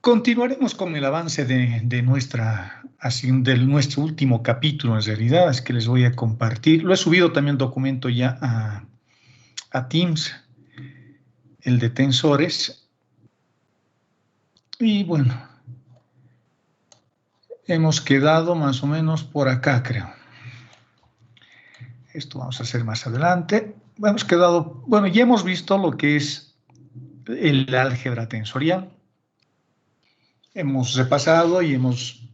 Continuaremos con el avance de nuestro último capítulo, en realidad, es que les voy a compartir. Lo he subido también el documento ya a Teams, el de tensores. Y bueno, hemos quedado más o menos por acá, creo. Esto vamos a hacer más adelante. Hemos quedado, bueno, ya hemos visto lo que es el álgebra tensorial. Hemos repasado y hemos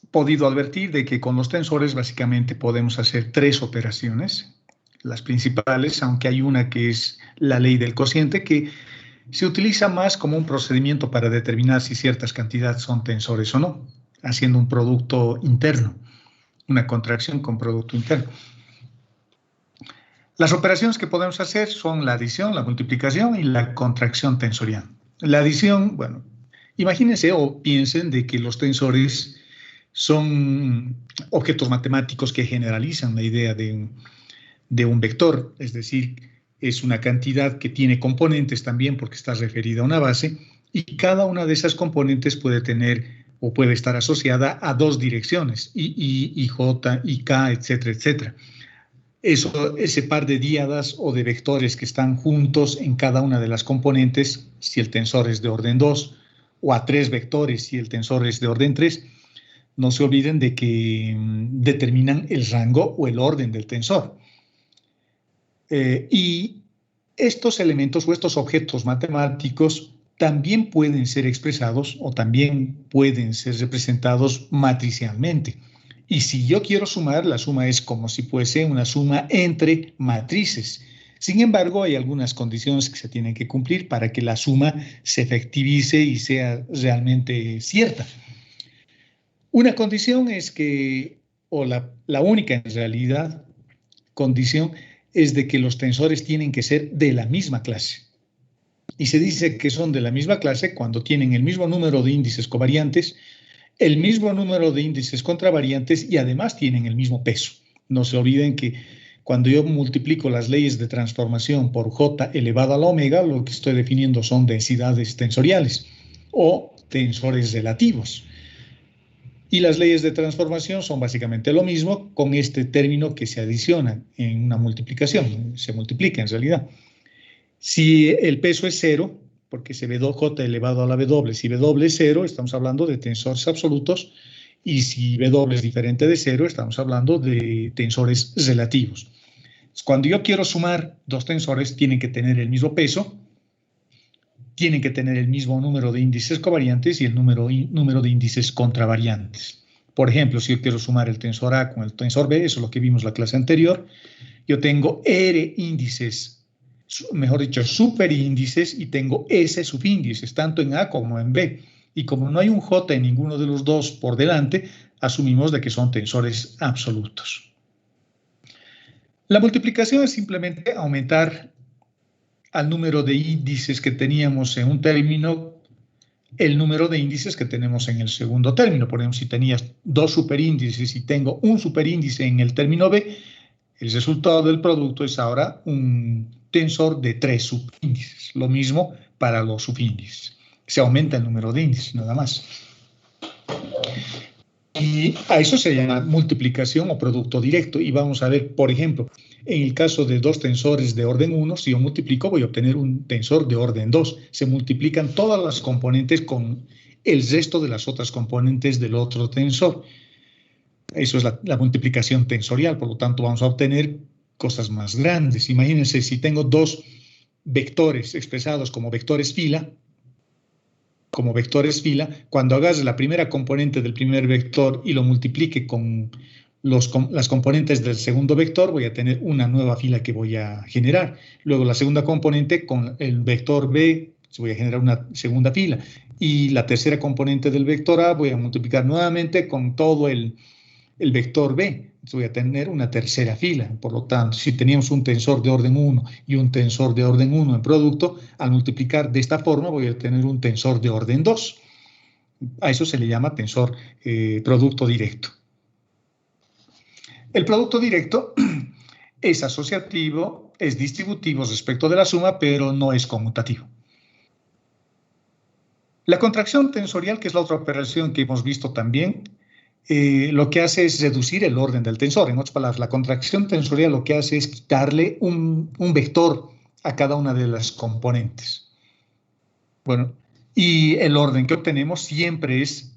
podido advertir de que con los tensores básicamente podemos hacer tres operaciones, las principales, aunque hay una que es la ley del cociente, que se utiliza más como un procedimiento para determinar si ciertas cantidades son tensores o no, haciendo un producto interno, una contracción con producto interno. Las operaciones que podemos hacer son la adición, la multiplicación y la contracción tensorial. La adición, bueno, imagínense o piensen de que los tensores son objetos matemáticos que generalizan la idea de un vector, es decir, es una cantidad que tiene componentes también porque está referida a una base y cada una de esas componentes puede tener o puede estar asociada a dos direcciones, y J, y K, etcétera, etcétera. Ese par de díadas o de vectores que están juntos en cada una de las componentes, si el tensor es de orden 2, o a tres vectores si el tensor es de orden 3, no se olviden de que determinan el rango o el orden del tensor. Y estos elementos o estos objetos matemáticos también pueden ser expresados o también pueden ser representados matricialmente. Y si yo quiero sumar, la suma es como si fuese una suma entre matrices. Sin embargo, hay algunas condiciones que se tienen que cumplir para que la suma se efectivice y sea realmente cierta. Una condición es que, o la única en realidad condición, es de que los tensores tienen que ser de la misma clase. Y se dice que son de la misma clase cuando tienen el mismo número de índices covariantes, el mismo número de índices contravariantes y además tienen el mismo peso. No se olviden que cuando yo multiplico las leyes de transformación por J elevado a la omega, lo que estoy definiendo son densidades tensoriales o tensores relativos. Y las leyes de transformación son básicamente lo mismo con este término que se adiciona en una multiplicación, se multiplica en realidad. Si el peso es 0, porque se ve J elevado a la W, si W es 0, estamos hablando de tensores absolutos, y si W es diferente de 0, estamos hablando de tensores relativos. Cuando yo quiero sumar dos tensores, tienen que tener el mismo peso, tienen que tener el mismo número de índices covariantes y el número de índices contravariantes. Por ejemplo, si yo quiero sumar el tensor A con el tensor B, eso es lo que vimos en la clase anterior, yo tengo R índices, mejor dicho, superíndices, y tengo S subíndices, tanto en A como en B. Y como no hay un J en ninguno de los dos por delante, asumimos de que son tensores absolutos. La multiplicación es simplemente aumentar al número de índices que teníamos en un término, el número de índices que tenemos en el segundo término. Por ejemplo, si tenías dos superíndices y tengo un superíndice en el término B, el resultado del producto es ahora un tensor de 3 subíndices. Lo mismo para los subíndices. Se aumenta el número de índices, nada más. Y a eso se llama multiplicación o producto directo. Y vamos a ver, por ejemplo, en el caso de dos tensores de orden 1, si yo multiplico, voy a obtener un tensor de orden 2. Se multiplican todas las componentes con el resto de las otras componentes del otro tensor. Eso es la multiplicación tensorial, por lo tanto vamos a obtener cosas más grandes. Imagínense, si tengo dos vectores expresados como vectores fila, cuando agarre la primera componente del primer vector y lo multiplique con las componentes del segundo vector, voy a tener una nueva fila que voy a generar. Luego la segunda componente con el vector B, voy a generar una segunda fila. Y la tercera componente del vector A voy a multiplicar nuevamente con todo el vector B. Entonces voy a tener una tercera fila. Por lo tanto, si teníamos un tensor de orden 1 y un tensor de orden 1 en producto, al multiplicar de esta forma voy a tener un tensor de orden 2. A eso se le llama tensor producto directo. El producto directo es asociativo, es distributivo respecto de la suma, pero no es conmutativo. La contracción tensorial, que es la otra operación que hemos visto también, lo que hace es reducir el orden del tensor. En otras palabras, la contracción tensorial lo que hace es quitarle un vector a cada una de las componentes. Bueno, y el orden que obtenemos siempre es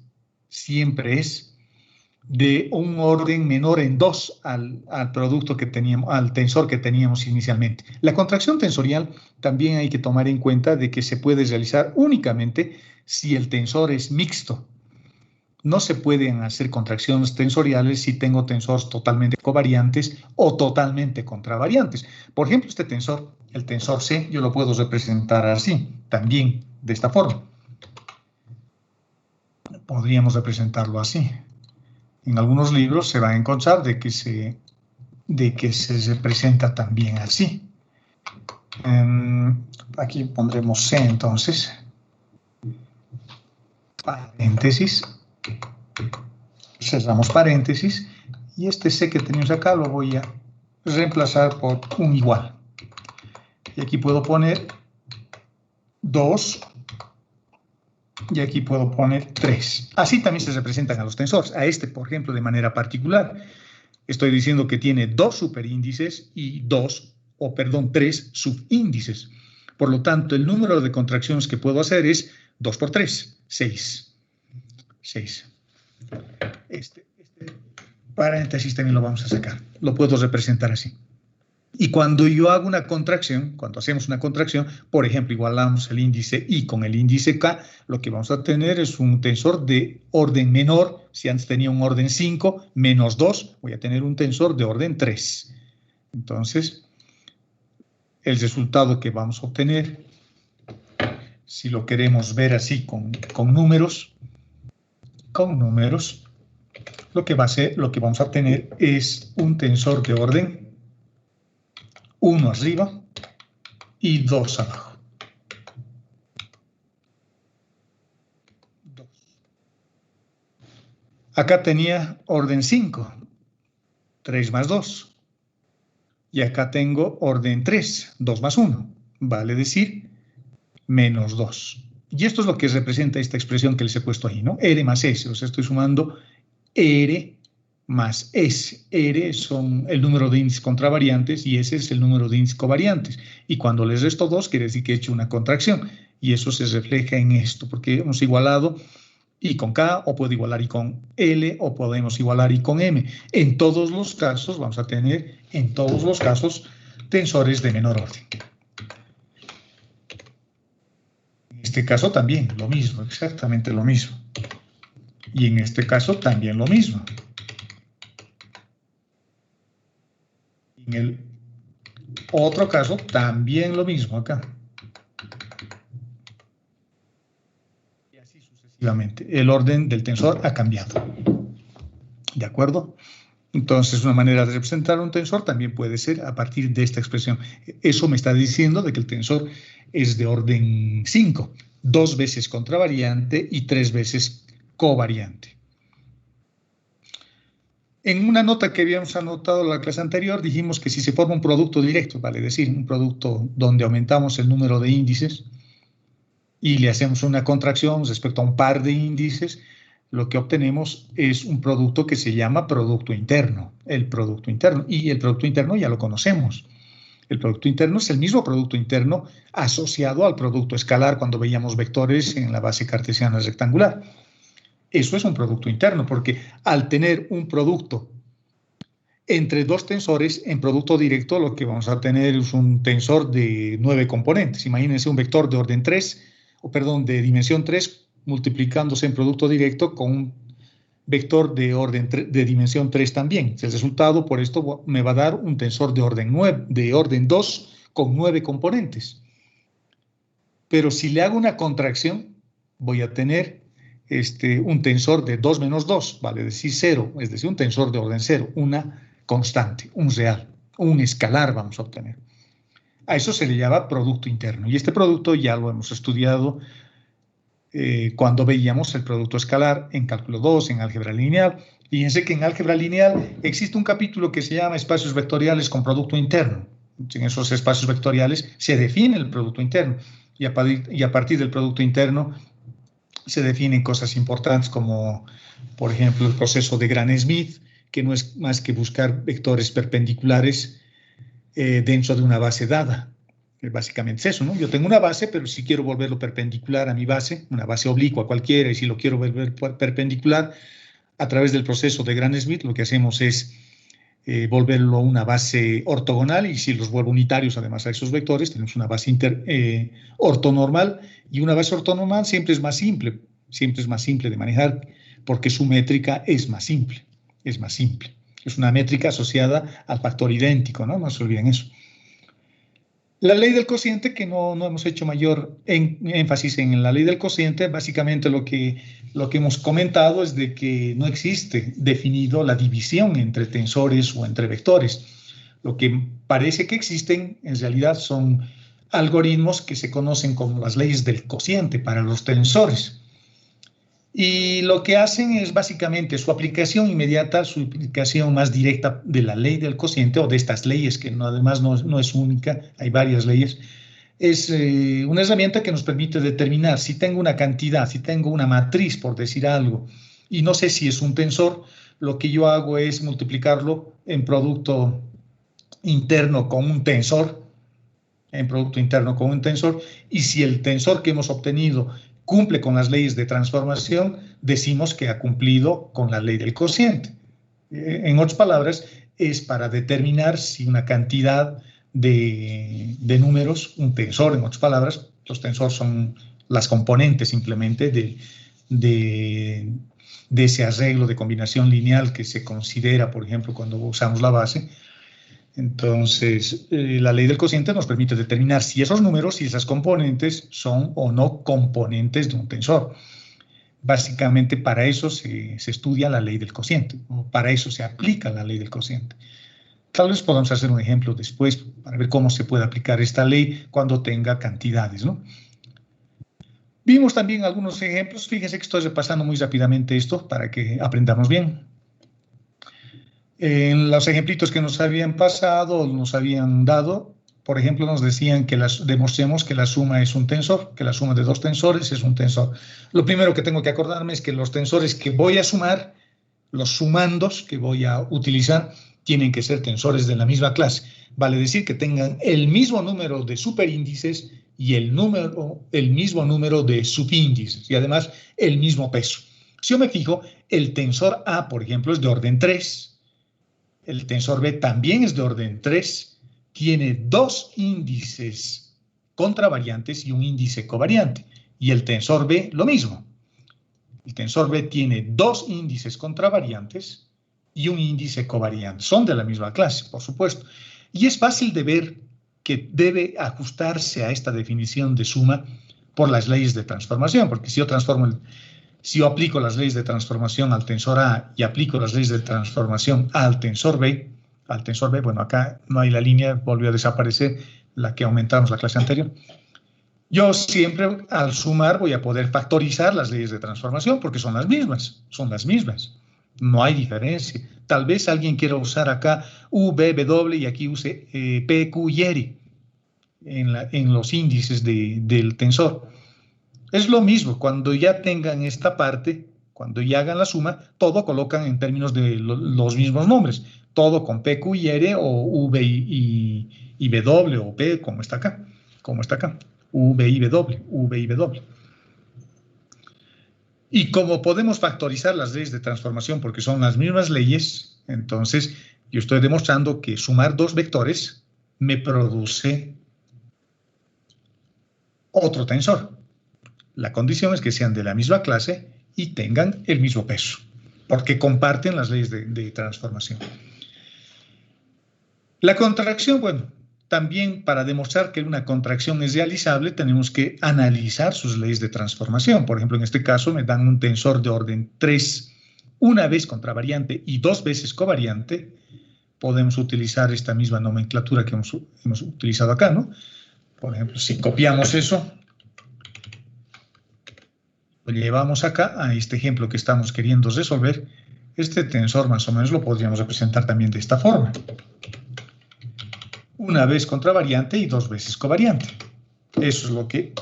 de un orden menor en 2 al producto que teníamos, al tensor que teníamos inicialmente. La contracción tensorial también hay que tomar en cuenta de que se puede realizar únicamente si el tensor es mixto. No se pueden hacer contracciones tensoriales si tengo tensores totalmente covariantes o totalmente contravariantes. Por ejemplo, este tensor, el tensor C, yo lo puedo representar así, también de esta forma. Podríamos representarlo así. En algunos libros se va a encontrar de que se representa también así. Aquí pondremos C entonces. Paréntesis. Cerramos paréntesis. Y este C que tenemos acá lo voy a reemplazar por un igual. Y aquí puedo poner 2. Y aquí puedo poner 3. Así también se representan a los tensores. A este, por ejemplo, de manera particular, estoy diciendo que tiene 2 superíndices y 3 subíndices. Por lo tanto, el número de contracciones que puedo hacer es 2 por 3, 6. Este paréntesis también lo vamos a sacar. Lo puedo representar así. Y cuando yo hago una contracción, cuando hacemos una contracción, por ejemplo, igualamos el índice I con el índice K, lo que vamos a tener es un tensor de orden menor. Si antes tenía un orden 5, menos 2, voy a tener un tensor de orden 3. Entonces, el resultado que vamos a obtener, si lo queremos ver así con números, lo que vamos a tener es un tensor de orden 1 arriba y 2 abajo. 2. Acá tenía orden 5, 3 más 2. Y acá tengo orden 3, 2 más 1, vale decir menos 2. Y esto es lo que representa esta expresión que les he puesto ahí, ¿no? R más S, o sea, estoy sumando R más S. R son el número de índices contravariantes y S es el número de índices covariantes. Y cuando les resto 2, quiere decir que he hecho una contracción. Y eso se refleja en esto, porque hemos igualado I con K, o puedo igualar I con L, o podemos igualar I con M. En todos los casos vamos a tener, tensores de menor orden. En este caso también lo mismo, exactamente lo mismo. Y en este caso también lo mismo. En el otro caso también lo mismo acá. Y así sucesivamente. El orden del tensor ha cambiado. ¿De acuerdo? Entonces, una manera de representar un tensor también puede ser a partir de esta expresión. Eso me está diciendo de que el tensor es de orden 5, 2 veces contravariante y 3 veces covariante. En una nota que habíamos anotado en la clase anterior, dijimos que si se forma un producto directo, vale decir, un producto donde aumentamos el número de índices y le hacemos una contracción respecto a un par de índices, lo que obtenemos es un producto que se llama producto interno, el producto interno. Y el producto interno ya lo conocemos. El producto interno es el mismo producto interno asociado al producto escalar cuando veíamos vectores en la base cartesiana rectangular. Eso es un producto interno, porque al tener un producto entre 2 tensores, en producto directo lo que vamos a tener es un tensor de 9 componentes. Imagínense un vector de orden 3, de dimensión 3, multiplicándose en producto directo con un vector de dimensión 3 también. El resultado, por esto, me va a dar un tensor de orden 2 con 9 componentes. Pero si le hago una contracción, voy a tener un tensor de 2 menos 2, vale decir 0, es decir, un tensor de orden 0, una constante, un real, un escalar vamos a obtener. A eso se le llama producto interno. Y este producto ya lo hemos estudiado cuando veíamos el producto escalar en cálculo 2, en álgebra lineal. Fíjense que en álgebra lineal existe un capítulo que se llama espacios vectoriales con producto interno. En esos espacios vectoriales se define el producto interno y a partir del producto interno se definen cosas importantes como, por ejemplo, el proceso de Gram-Schmidt, que no es más que buscar vectores perpendiculares dentro de una base dada. Básicamente es eso, ¿no? Yo tengo una base, pero si quiero volverlo perpendicular a mi base, una base oblicua cualquiera, y si lo quiero volver perpendicular, a través del proceso de Gram-Schmidt, lo que hacemos es volverlo una base ortogonal, y si los vuelvo unitarios además a esos vectores, tenemos una base ortonormal, y una base ortonormal siempre es más simple de manejar, porque su métrica es más simple. Es una métrica asociada al factor idéntico, ¿no? No se olviden eso. La ley del cociente, que no hemos hecho mayor énfasis en la ley del cociente, básicamente lo que hemos comentado es de que no existe definido la división entre tensores o entre vectores. Lo que parece que existen, en realidad, son algoritmos que se conocen como las leyes del cociente para los tensores. Y lo que hacen es básicamente su aplicación inmediata, su aplicación más directa de la ley del cociente, o de estas leyes, que además no es única, hay varias leyes. Es una herramienta que nos permite determinar si tengo una cantidad, si tengo una matriz, por decir algo, y no sé si es un tensor. Lo que yo hago es multiplicarlo en producto interno con un tensor, y si el tensor que hemos obtenido cumple con las leyes de transformación, decimos que ha cumplido con la ley del cociente. En otras palabras, es para determinar si una cantidad de números, un tensor, en otras palabras, los tensores son las componentes simplemente de ese arreglo de combinación lineal que se considera, por ejemplo, cuando usamos la base. Entonces, la ley del cociente nos permite determinar si esos números y esas componentes son o no componentes de un tensor. Básicamente, para eso se estudia la ley del cociente, o para eso se aplica la ley del cociente. Tal vez podamos hacer un ejemplo después para ver cómo se puede aplicar esta ley cuando tenga cantidades, ¿no? Vimos también algunos ejemplos. Fíjense que estoy repasando muy rápidamente esto para que aprendamos bien. En los ejemplitos que nos habían pasado, nos habían dado, por ejemplo, nos decían que demostremos que la suma es un tensor, que la suma de dos tensores es un tensor. Lo primero que tengo que acordarme es que los tensores que voy a sumar, los sumandos que voy a utilizar, tienen que ser tensores de la misma clase. Vale decir que tengan el mismo número de superíndices y el mismo número de subíndices, y además el mismo peso. Si yo me fijo, el tensor A, por ejemplo, es de orden 3. El tensor B también es de orden 3, tiene dos índices contravariantes y un índice covariante. Y el tensor B, lo mismo. El tensor B tiene dos índices contravariantes y un índice covariante. Son de la misma clase, por supuesto. Y es fácil de ver que debe ajustarse a esta definición de suma por las leyes de transformación, porque si yo aplico las leyes de transformación al tensor A y aplico las leyes de transformación al tensor B, bueno, acá no hay la línea, volvió a desaparecer la que aumentamos la clase anterior. Yo siempre al sumar voy a poder factorizar las leyes de transformación porque son las mismas. No hay diferencia. Tal vez alguien quiera usar acá U, B, W y aquí use P, Q y R en los índices del tensor. Es lo mismo, cuando ya tengan esta parte, cuando ya hagan la suma, todo colocan en términos de los mismos nombres. Todo con P, Q y R, o V y W, o P, como está acá. V y W. Y como podemos factorizar las leyes de transformación porque son las mismas leyes, entonces yo estoy demostrando que sumar dos vectores me produce otro tensor. La condición es que sean de la misma clase y tengan el mismo peso, porque comparten las leyes de transformación. La contracción, bueno, también para demostrar que una contracción es realizable tenemos que analizar sus leyes de transformación. Por ejemplo, en este caso me dan un tensor de orden 3, una vez contravariante y dos veces covariante. Podemos utilizar esta misma nomenclatura que hemos utilizado acá, ¿no? Por ejemplo, si copiamos eso, lo llevamos acá a este ejemplo que estamos queriendo resolver, este tensor más o menos lo podríamos representar también de esta forma. Una vez contravariante y dos veces covariante. Eso es lo que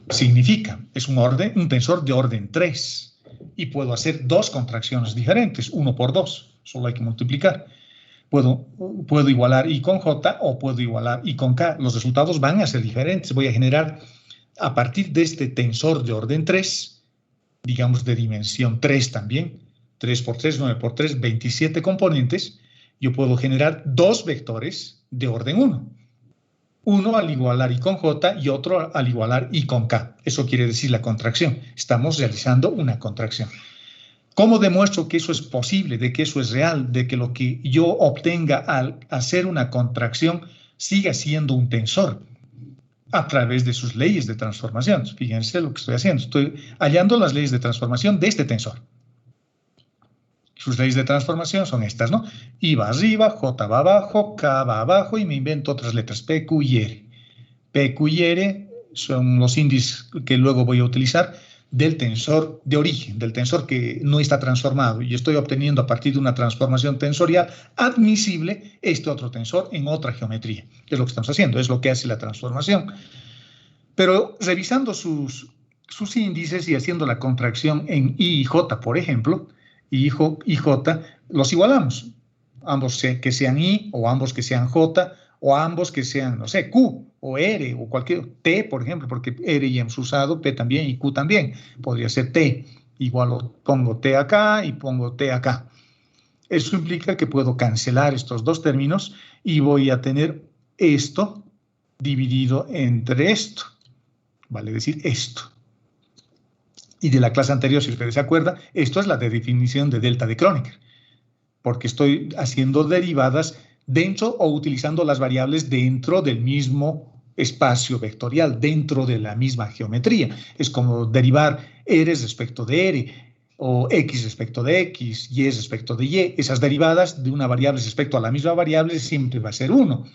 significa, es un tensor de orden 3 y puedo hacer dos contracciones diferentes, 1 por 2, solo hay que multiplicar. Puedo igualar I con J o puedo igualar I con K. Los resultados van a ser diferentes. Voy a generar a partir de este tensor de orden 3, digamos de dimensión 3 también, 3 por 3, 9 por 3, 27 componentes. Yo puedo generar dos vectores de orden 1. Uno al igualar I con J y otro al igualar I con K. Eso quiere decir la contracción. Estamos realizando una contracción. ¿Cómo demuestro que eso es posible, de que eso es real, de que lo que yo obtenga al hacer una contracción siga siendo un tensor? A través de sus leyes de transformación. Fíjense lo que estoy haciendo. Estoy hallando las leyes de transformación de este tensor. Sus leyes de transformación son estas, ¿no? I va arriba, J va abajo, K va abajo y me invento otras letras, P, Q y R. P, Q y R son los índices que luego voy a utilizar del tensor de origen, del tensor que no está transformado, y estoy obteniendo a partir de una transformación tensorial admisible este otro tensor en otra geometría. Es lo que estamos haciendo, es lo que hace la transformación. Pero revisando sus índices y haciendo la contracción en I y J, por ejemplo, I y J los igualamos, ambos que sean I o ambos que sean J o ambos que sean, no sé, Q o R o cualquier T, por ejemplo, porque R ya hemos usado, P también y Q también. Podría ser T, igual pongo T acá y pongo T acá. Eso implica que puedo cancelar estos dos términos y voy a tener esto dividido entre esto, vale decir esto. Y de la clase anterior, si ustedes se acuerdan, esto es la definición de delta de Kronecker, porque estoy haciendo derivadas dentro o utilizando las variables dentro del mismo espacio vectorial, dentro de la misma geometría. Es como derivar R respecto de R, o X respecto de X, Y respecto de Y. Esas derivadas de una variable respecto a la misma variable siempre va a ser 1.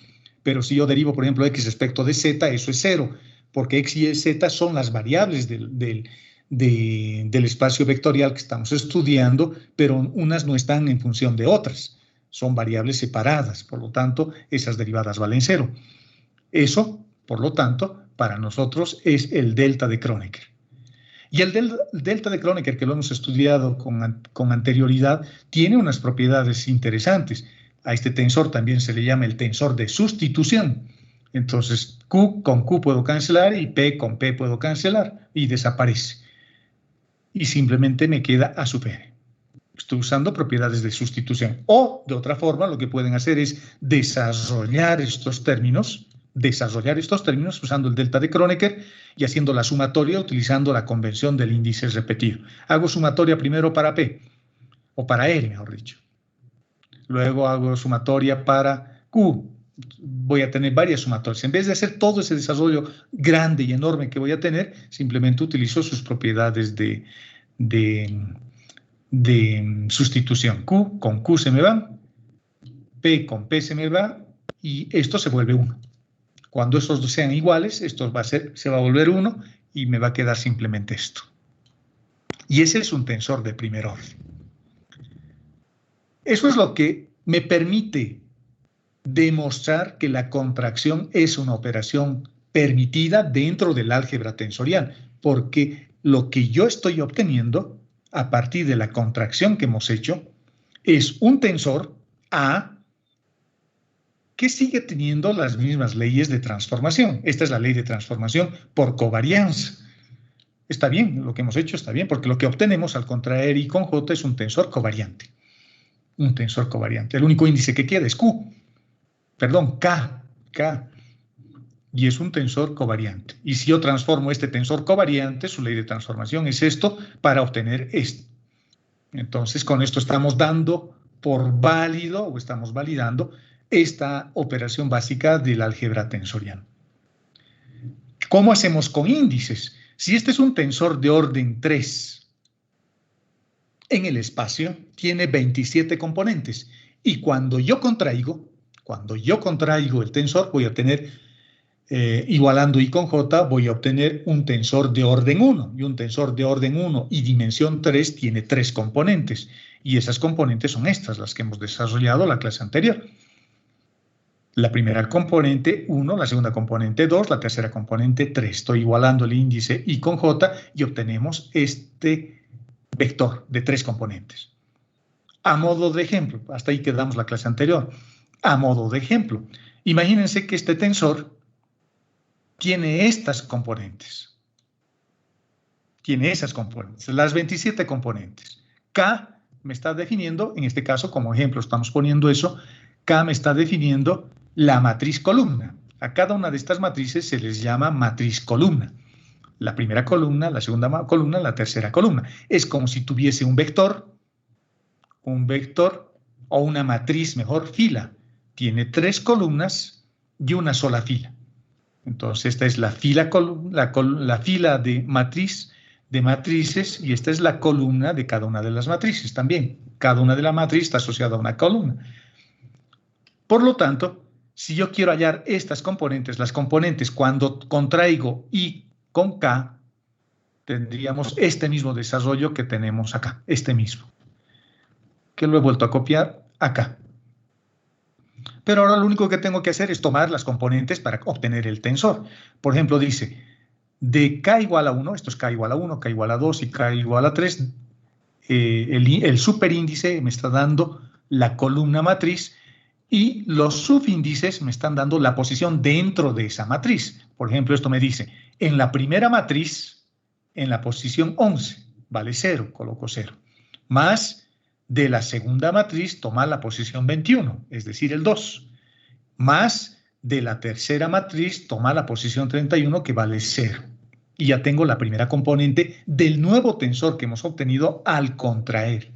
Pero si yo derivo, por ejemplo, X respecto de Z, eso es 0, porque X, Y, Z son las variables del espacio vectorial que estamos estudiando, pero unas no están en función de otras. Son variables separadas, por lo tanto, esas derivadas valen 0. Eso, por lo tanto, para nosotros es el delta de Kronecker. Y el delta de Kronecker, que lo hemos estudiado con anterioridad, tiene unas propiedades interesantes. A este tensor también se le llama el tensor de sustitución. Entonces, Q con Q puedo cancelar y P con P puedo cancelar y desaparece. Y simplemente me queda A sub R. Estoy usando propiedades de sustitución. O, de otra forma, lo que pueden hacer es desarrollar estos términos usando el delta de Kronecker y haciendo la sumatoria utilizando la convención del índice repetido. Hago sumatoria primero para P, o para R, mejor dicho. Luego hago sumatoria para Q. Voy a tener varias sumatorias. En vez de hacer todo ese desarrollo grande y enorme que voy a tener, simplemente utilizo sus propiedades de sustitución. Q con Q se me va, P con P se me va y esto se vuelve 1. Cuando estos dos sean iguales, esto se va a volver 1 y me va a quedar simplemente esto. Y ese es un tensor de primer orden. Eso es lo que me permite demostrar que la contracción es una operación permitida dentro del álgebra tensorial, porque lo que yo estoy obteniendo a partir de la contracción que hemos hecho es un tensor A que sigue teniendo las mismas leyes de transformación. Esta es la ley de transformación por covarianza. Está bien, lo que hemos hecho está bien, porque lo que obtenemos al contraer I con J es un tensor covariante. Un tensor covariante. El único índice que queda es K. Y es un tensor covariante. Y si yo transformo este tensor covariante, su ley de transformación es esto para obtener esto. Entonces, con esto estamos dando por válido, o estamos validando, esta operación básica del álgebra tensorial. ¿Cómo hacemos con índices? Si este es un tensor de orden 3, en el espacio tiene 27 componentes. Y cuando yo contraigo el tensor, voy a obtener, igualando I con J, voy a obtener un tensor de orden 1. Y un tensor de orden 1 y dimensión 3 tiene 3 componentes. Y esas componentes son estas, las que hemos desarrollado en la clase anterior. La primera componente 1, la segunda componente 2, la tercera componente 3. Estoy igualando el índice I con J y obtenemos este vector de 3 componentes. A modo de ejemplo, hasta ahí quedamos la clase anterior. A modo de ejemplo, imagínense que este tensor tiene estas componentes. Tiene esas componentes, las 27 componentes. K me está definiendo, en este caso, como ejemplo, estamos poniendo eso, K me está definiendo la matriz columna. A cada una de estas matrices se les llama matriz columna. La primera columna, la segunda columna, la tercera columna. Es como si tuviese un vector o una matriz, mejor, fila. Tiene 3 columnas y una sola fila. Entonces, esta es la fila, la fila de matrices, y esta es la columna de cada una de las matrices también. Cada una de las matrices está asociada a una columna. Por lo tanto, si yo quiero hallar estas componentes, las componentes cuando contraigo I con K, tendríamos este mismo desarrollo que tenemos acá, este mismo, que lo he vuelto a copiar acá. Pero ahora lo único que tengo que hacer es tomar las componentes para obtener el tensor. Por ejemplo, dice, de K igual a 1, esto es K igual a 1, K igual a 2 y K igual a 3, el superíndice me está dando la columna matriz y los subíndices me están dando la posición dentro de esa matriz. Por ejemplo, esto me dice, en la primera matriz, en la posición 11, vale 0, coloco 0, más de la segunda matriz toma la posición 21, es decir, el 2, más de la tercera matriz toma la posición 31, que vale 0. Y ya tengo la primera componente del nuevo tensor que hemos obtenido al contraer.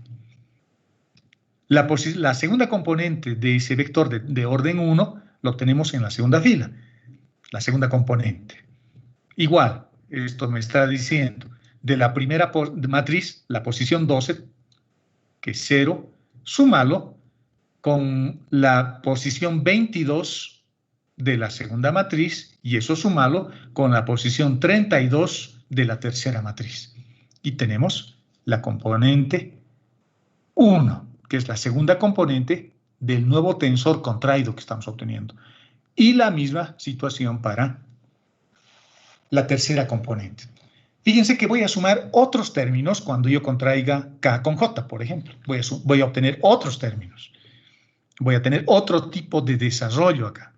La segunda componente de ese vector de orden 1 lo obtenemos en la segunda fila, la segunda componente. Igual, esto me está diciendo, de la primera matriz, la posición 12, que es 0, súmalo con la posición 22 de la segunda matriz y eso súmalo con la posición 32 de la tercera matriz. Y tenemos la componente 1, que es la segunda componente del nuevo tensor contraído que estamos obteniendo. Y la misma situación para la tercera componente. Fíjense que voy a sumar otros términos cuando yo contraiga K con J, por ejemplo. Voy a obtener otros términos. Voy a tener otro tipo de desarrollo acá.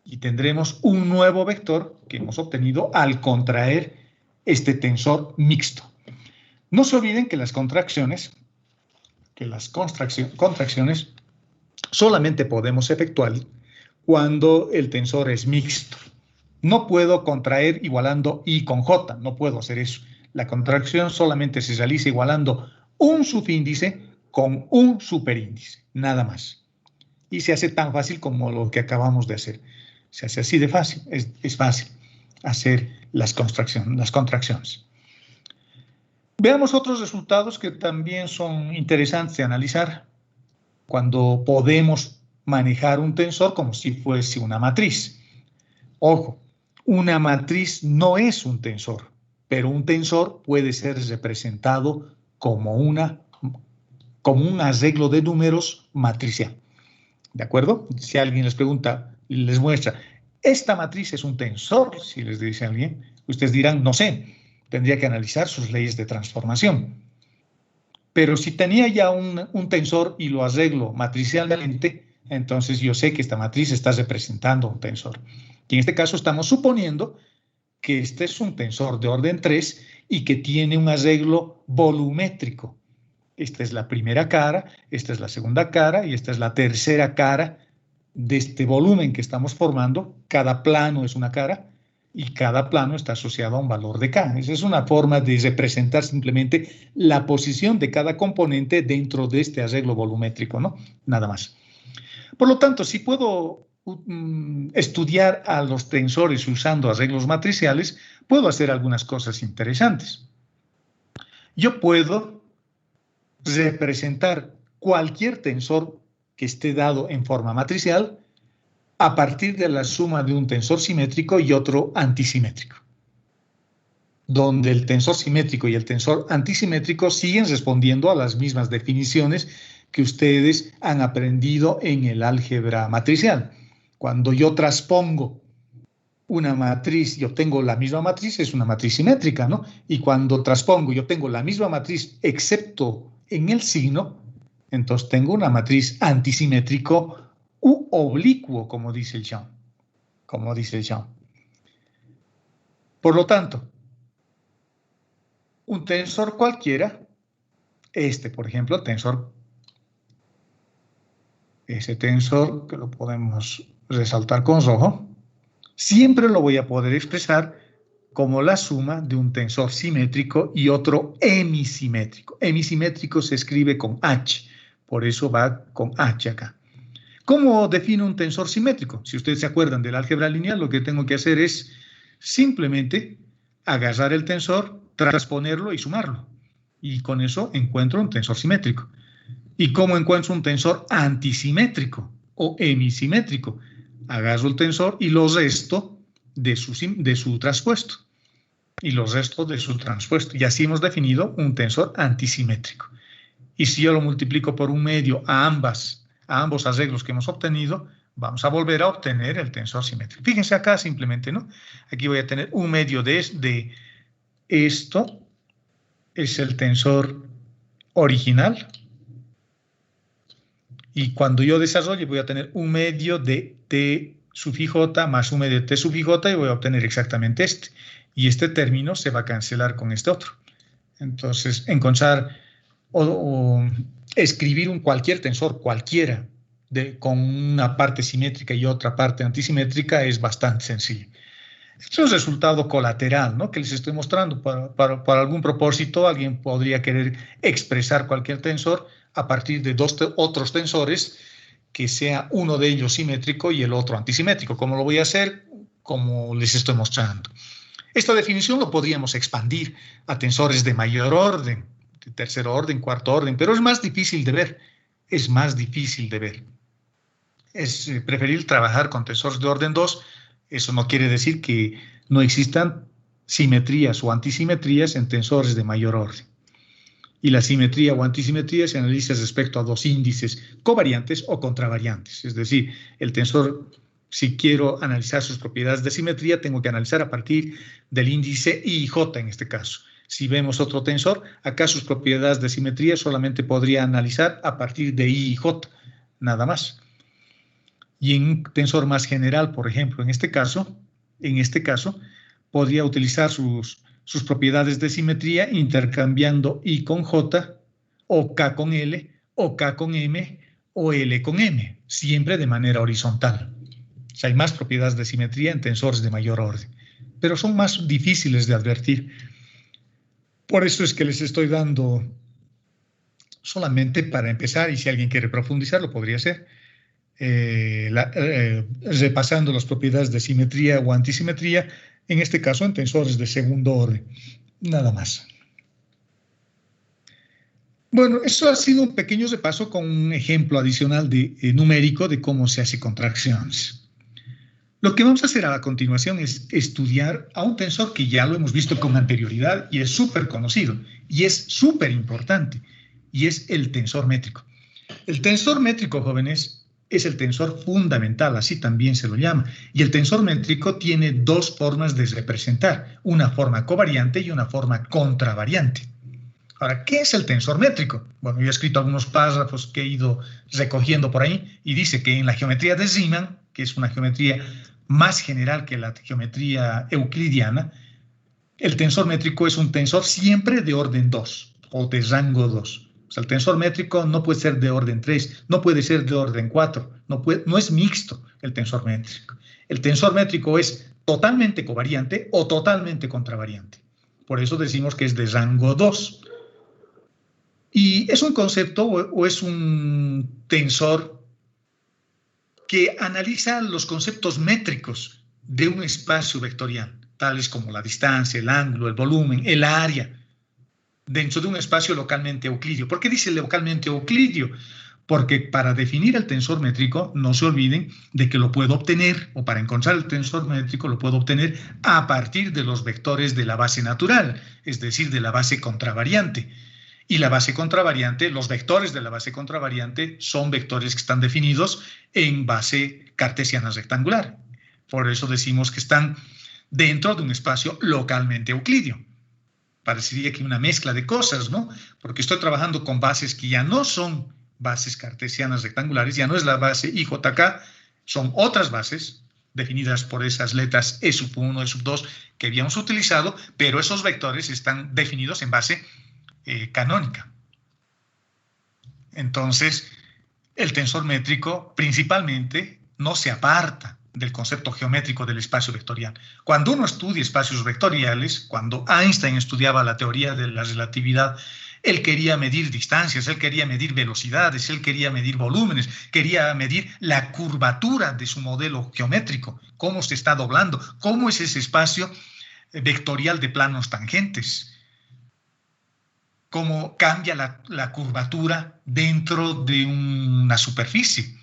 Y tendremos un nuevo vector que hemos obtenido al contraer este tensor mixto. No se olviden que las contracciones solamente podemos efectuar cuando el tensor es mixto. No puedo contraer igualando I con J, no puedo hacer eso. La contracción solamente se realiza igualando un subíndice con un superíndice, nada más. Y se hace tan fácil como lo que acabamos de hacer. Se hace así de fácil, es fácil hacer las contracciones. Veamos otros resultados que también son interesantes de analizar cuando podemos manejar un tensor como si fuese una matriz. Ojo, una matriz no es un tensor, pero un tensor puede ser representado como un arreglo de números matricial. ¿De acuerdo? Si alguien les pregunta, les muestra, ¿esta matriz es un tensor? Si les dice a alguien, ustedes dirán, no sé, tendría que analizar sus leyes de transformación. Pero si tenía ya un tensor y lo arreglo matricialmente, entonces yo sé que esta matriz está representando un tensor. Y en este caso estamos suponiendo que este es un tensor de orden 3 y que tiene un arreglo volumétrico. Esta es la primera cara, esta es la segunda cara y esta es la tercera cara de este volumen que estamos formando. Cada plano es una cara y cada plano está asociado a un valor de K. Esa es una forma de representar simplemente la posición de cada componente dentro de este arreglo volumétrico, ¿no? Nada más. Por lo tanto, si puedo estudiar a los tensores usando arreglos matriciales, puedo hacer algunas cosas interesantes. Yo puedo representar cualquier tensor que esté dado en forma matricial a partir de la suma de un tensor simétrico y otro antisimétrico, donde el tensor simétrico y el tensor antisimétrico siguen respondiendo a las mismas definiciones que ustedes han aprendido en el álgebra matricial. Cuando yo transpongo una matriz y obtengo la misma matriz, es una matriz simétrica, ¿no? Y cuando transpongo y obtengo la misma matriz, excepto en el signo, entonces tengo una matriz antisimétrico u oblicuo, como dice el Jean. Por lo tanto, un tensor cualquiera, por ejemplo, ese tensor que lo podemos resaltar con rojo, siempre lo voy a poder expresar como la suma de un tensor simétrico y otro hemisimétrico. Hemisimétrico se escribe con H, por eso va con H acá. ¿Cómo defino un tensor simétrico? Si ustedes se acuerdan del álgebra lineal, lo que tengo que hacer es simplemente agarrar el tensor, transponerlo y sumarlo. Y con eso encuentro un tensor simétrico. ¿Y cómo encuentro un tensor antisimétrico o hemisimétrico? Agarro el tensor y lo resto de su transpuesto. Y así hemos definido un tensor antisimétrico. Y si yo lo multiplico por un medio a ambos arreglos que hemos obtenido, vamos a volver a obtener el tensor simétrico. Fíjense acá simplemente, ¿no? Aquí voy a tener un medio de esto, es el tensor original. Y cuando yo desarrolle voy a tener un medio de T sub i j más un medio de T sub i j y voy a obtener exactamente este. Y este término se va a cancelar con este otro. Entonces, encontrar o escribir cualquier tensor, cualquiera, con una parte simétrica y otra parte antisimétrica es bastante sencillo. Esto es un resultado colateral, ¿no?, que les estoy mostrando. Para algún propósito, alguien podría querer expresar cualquier tensor a partir de otros tensores, que sea uno de ellos simétrico y el otro antisimétrico. ¿Cómo lo voy a hacer? Como les estoy mostrando. Esta definición lo podríamos expandir a tensores de mayor orden, de tercer orden, cuarto orden, pero es más difícil de ver. Es preferible trabajar con tensores de orden 2. Eso no quiere decir que no existan simetrías o antisimetrías en tensores de mayor orden. Y la simetría o antisimetría se analiza respecto a dos índices covariantes o contravariantes. Es decir, el tensor, si quiero analizar sus propiedades de simetría, tengo que analizar a partir del índice I y J en este caso. Si vemos otro tensor, acá sus propiedades de simetría solamente podría analizar a partir de I y J, nada más. Y en un tensor más general, por ejemplo, en este caso, podría utilizar sus propiedades de simetría intercambiando I con J, o K con L, o K con M, o L con M, siempre de manera horizontal. O sea, hay más propiedades de simetría en tensores de mayor orden, pero son más difíciles de advertir. Por eso es que les estoy dando solamente para empezar, y si alguien quiere profundizar, lo podría hacer, repasando las propiedades de simetría o antisimetría, en este caso en tensores de segundo orden, nada más. Bueno, eso ha sido un pequeño repaso con un ejemplo adicional numérico de cómo se hace contracciones. Lo que vamos a hacer a continuación es estudiar a un tensor que ya lo hemos visto con anterioridad y es súper conocido y es súper importante, y es el tensor métrico. El tensor métrico, jóvenes, es el tensor fundamental, así también se lo llama. Y el tensor métrico tiene dos formas de representar, una forma covariante y una forma contravariante. Ahora, ¿qué es el tensor métrico? Bueno, yo he escrito algunos párrafos que he ido recogiendo por ahí, y dice que en la geometría de Riemann, que es una geometría más general que la geometría euclidiana, el tensor métrico es un tensor siempre de orden 2 o de rango 2. O sea, el tensor métrico no puede ser de orden 3, no puede ser de orden 4, no es mixto el tensor métrico. El tensor métrico es totalmente covariante o totalmente contravariante. Por eso decimos que es de rango 2. Y es un concepto o es un tensor que analiza los conceptos métricos de un espacio vectorial, tales como la distancia, el ángulo, el volumen, el área, dentro de un espacio localmente euclidio. ¿Por qué dice localmente euclidio? Porque para definir el tensor métrico, no se olviden de que lo puedo obtener, o para encontrar el tensor métrico lo puedo obtener a partir de los vectores de la base natural, es decir, de la base contravariante. Y la base contravariante, los vectores de la base contravariante son vectores que están definidos en base cartesiana rectangular. Por eso decimos que están dentro de un espacio localmente euclidio. Parecería que una mezcla de cosas, ¿no? Porque estoy trabajando con bases que ya no son bases cartesianas rectangulares, ya no es la base IJK, son otras bases definidas por esas letras E sub 1, E sub 2 que habíamos utilizado, pero esos vectores están definidos en base canónica. Entonces, el tensor métrico principalmente no se aparta del concepto geométrico del espacio vectorial. Cuando uno estudia espacios vectoriales, cuando Einstein estudiaba la teoría de la relatividad, él quería medir distancias, él quería medir velocidades, él quería medir volúmenes, quería medir la curvatura de su modelo geométrico, cómo se está doblando, cómo es ese espacio vectorial de planos tangentes, cómo cambia la curvatura dentro de una superficie.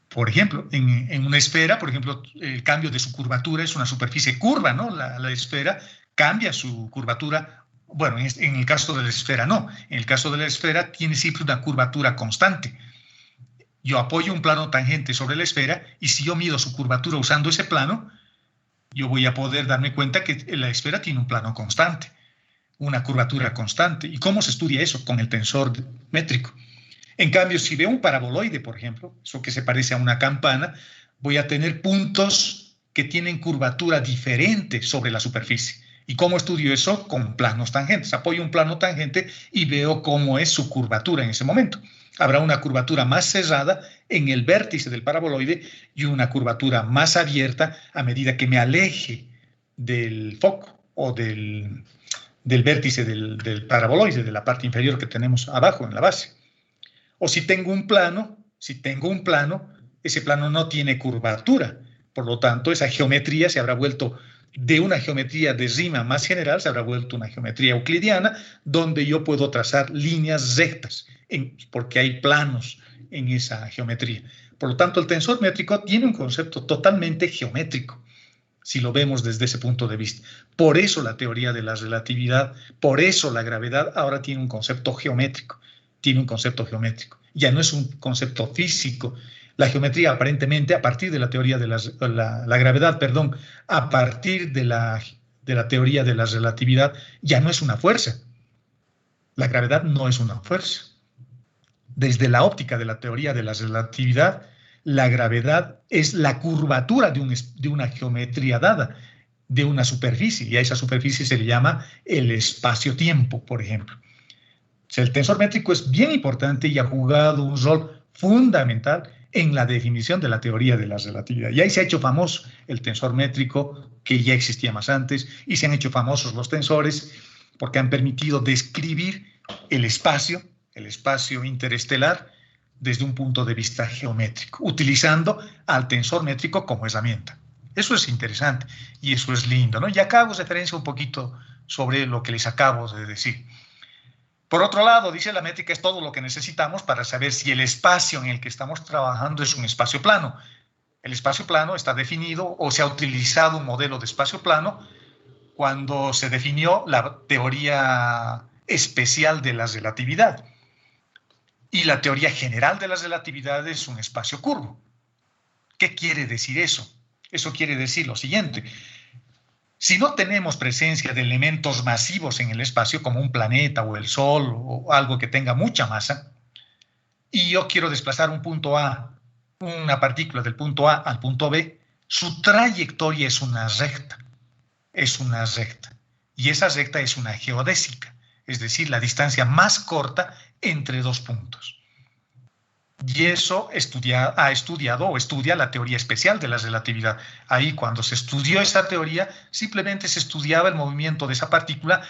Por ejemplo, en una esfera, por ejemplo, el cambio de su curvatura es una superficie curva, ¿no? La esfera cambia su curvatura. Bueno, en el caso de la esfera no. En el caso de la esfera tiene siempre una curvatura constante. Yo apoyo un plano tangente sobre la esfera y si yo mido su curvatura usando ese plano, yo voy a poder darme cuenta que la esfera tiene un plano constante, una curvatura constante. ¿Y cómo se estudia eso? Con el tensor métrico. En cambio, si veo un paraboloide, por ejemplo, eso que se parece a una campana, voy a tener puntos que tienen curvatura diferente sobre la superficie. ¿Y cómo estudio eso? Con planos tangentes. Apoyo un plano tangente y veo cómo es su curvatura en ese momento. Habrá una curvatura más cerrada en el vértice del paraboloide y una curvatura más abierta a medida que me aleje del foco o del vértice del paraboloide, de la parte inferior que tenemos abajo en la base. O si tengo un plano, ese plano no tiene curvatura. Por lo tanto, esa geometría se habrá vuelto de una geometría de rima más general, se habrá vuelto una geometría euclidiana, donde yo puedo trazar líneas rectas, porque hay planos en esa geometría. Por lo tanto, el tensor métrico tiene un concepto totalmente geométrico, si lo vemos desde ese punto de vista. Por eso la teoría de la relatividad, por eso la gravedad ahora tiene un concepto geométrico. Ya no es un concepto físico. La geometría aparentemente, a partir de la teoría de la gravedad, a partir de la teoría de la relatividad, ya no es una fuerza. La gravedad no es una fuerza. Desde la óptica de la teoría de la relatividad, la gravedad es la curvatura de una geometría dada, de una superficie, y a esa superficie se le llama el espacio-tiempo, por ejemplo. El tensor métrico es bien importante y ha jugado un rol fundamental en la definición de la teoría de la relatividad. Y ahí se ha hecho famoso el tensor métrico, que ya existía más antes, y se han hecho famosos los tensores porque han permitido describir el espacio interestelar desde un punto de vista geométrico, utilizando al tensor métrico como herramienta. Eso es interesante y eso es lindo, ¿no? Y acá hago referencia un poquito sobre lo que les acabo de decir. Por otro lado, dice la métrica es todo lo que necesitamos para saber si el espacio en el que estamos trabajando es un espacio plano. El espacio plano está definido o se ha utilizado un modelo de espacio plano cuando se definió la teoría especial de la relatividad. Y la teoría general de la relatividad es un espacio curvo. ¿Qué quiere decir eso? Eso quiere decir lo siguiente. Si no tenemos presencia de elementos masivos en el espacio, como un planeta o el Sol o algo que tenga mucha masa, y yo quiero desplazar un punto A, una partícula del punto A al punto B, su trayectoria es una recta. Y esa recta es una geodésica, es decir, la distancia más corta entre dos puntos. Y eso ha estudiado o estudia la teoría especial de la relatividad. Ahí, cuando se estudió esa teoría, simplemente se estudiaba el movimiento de esa partícula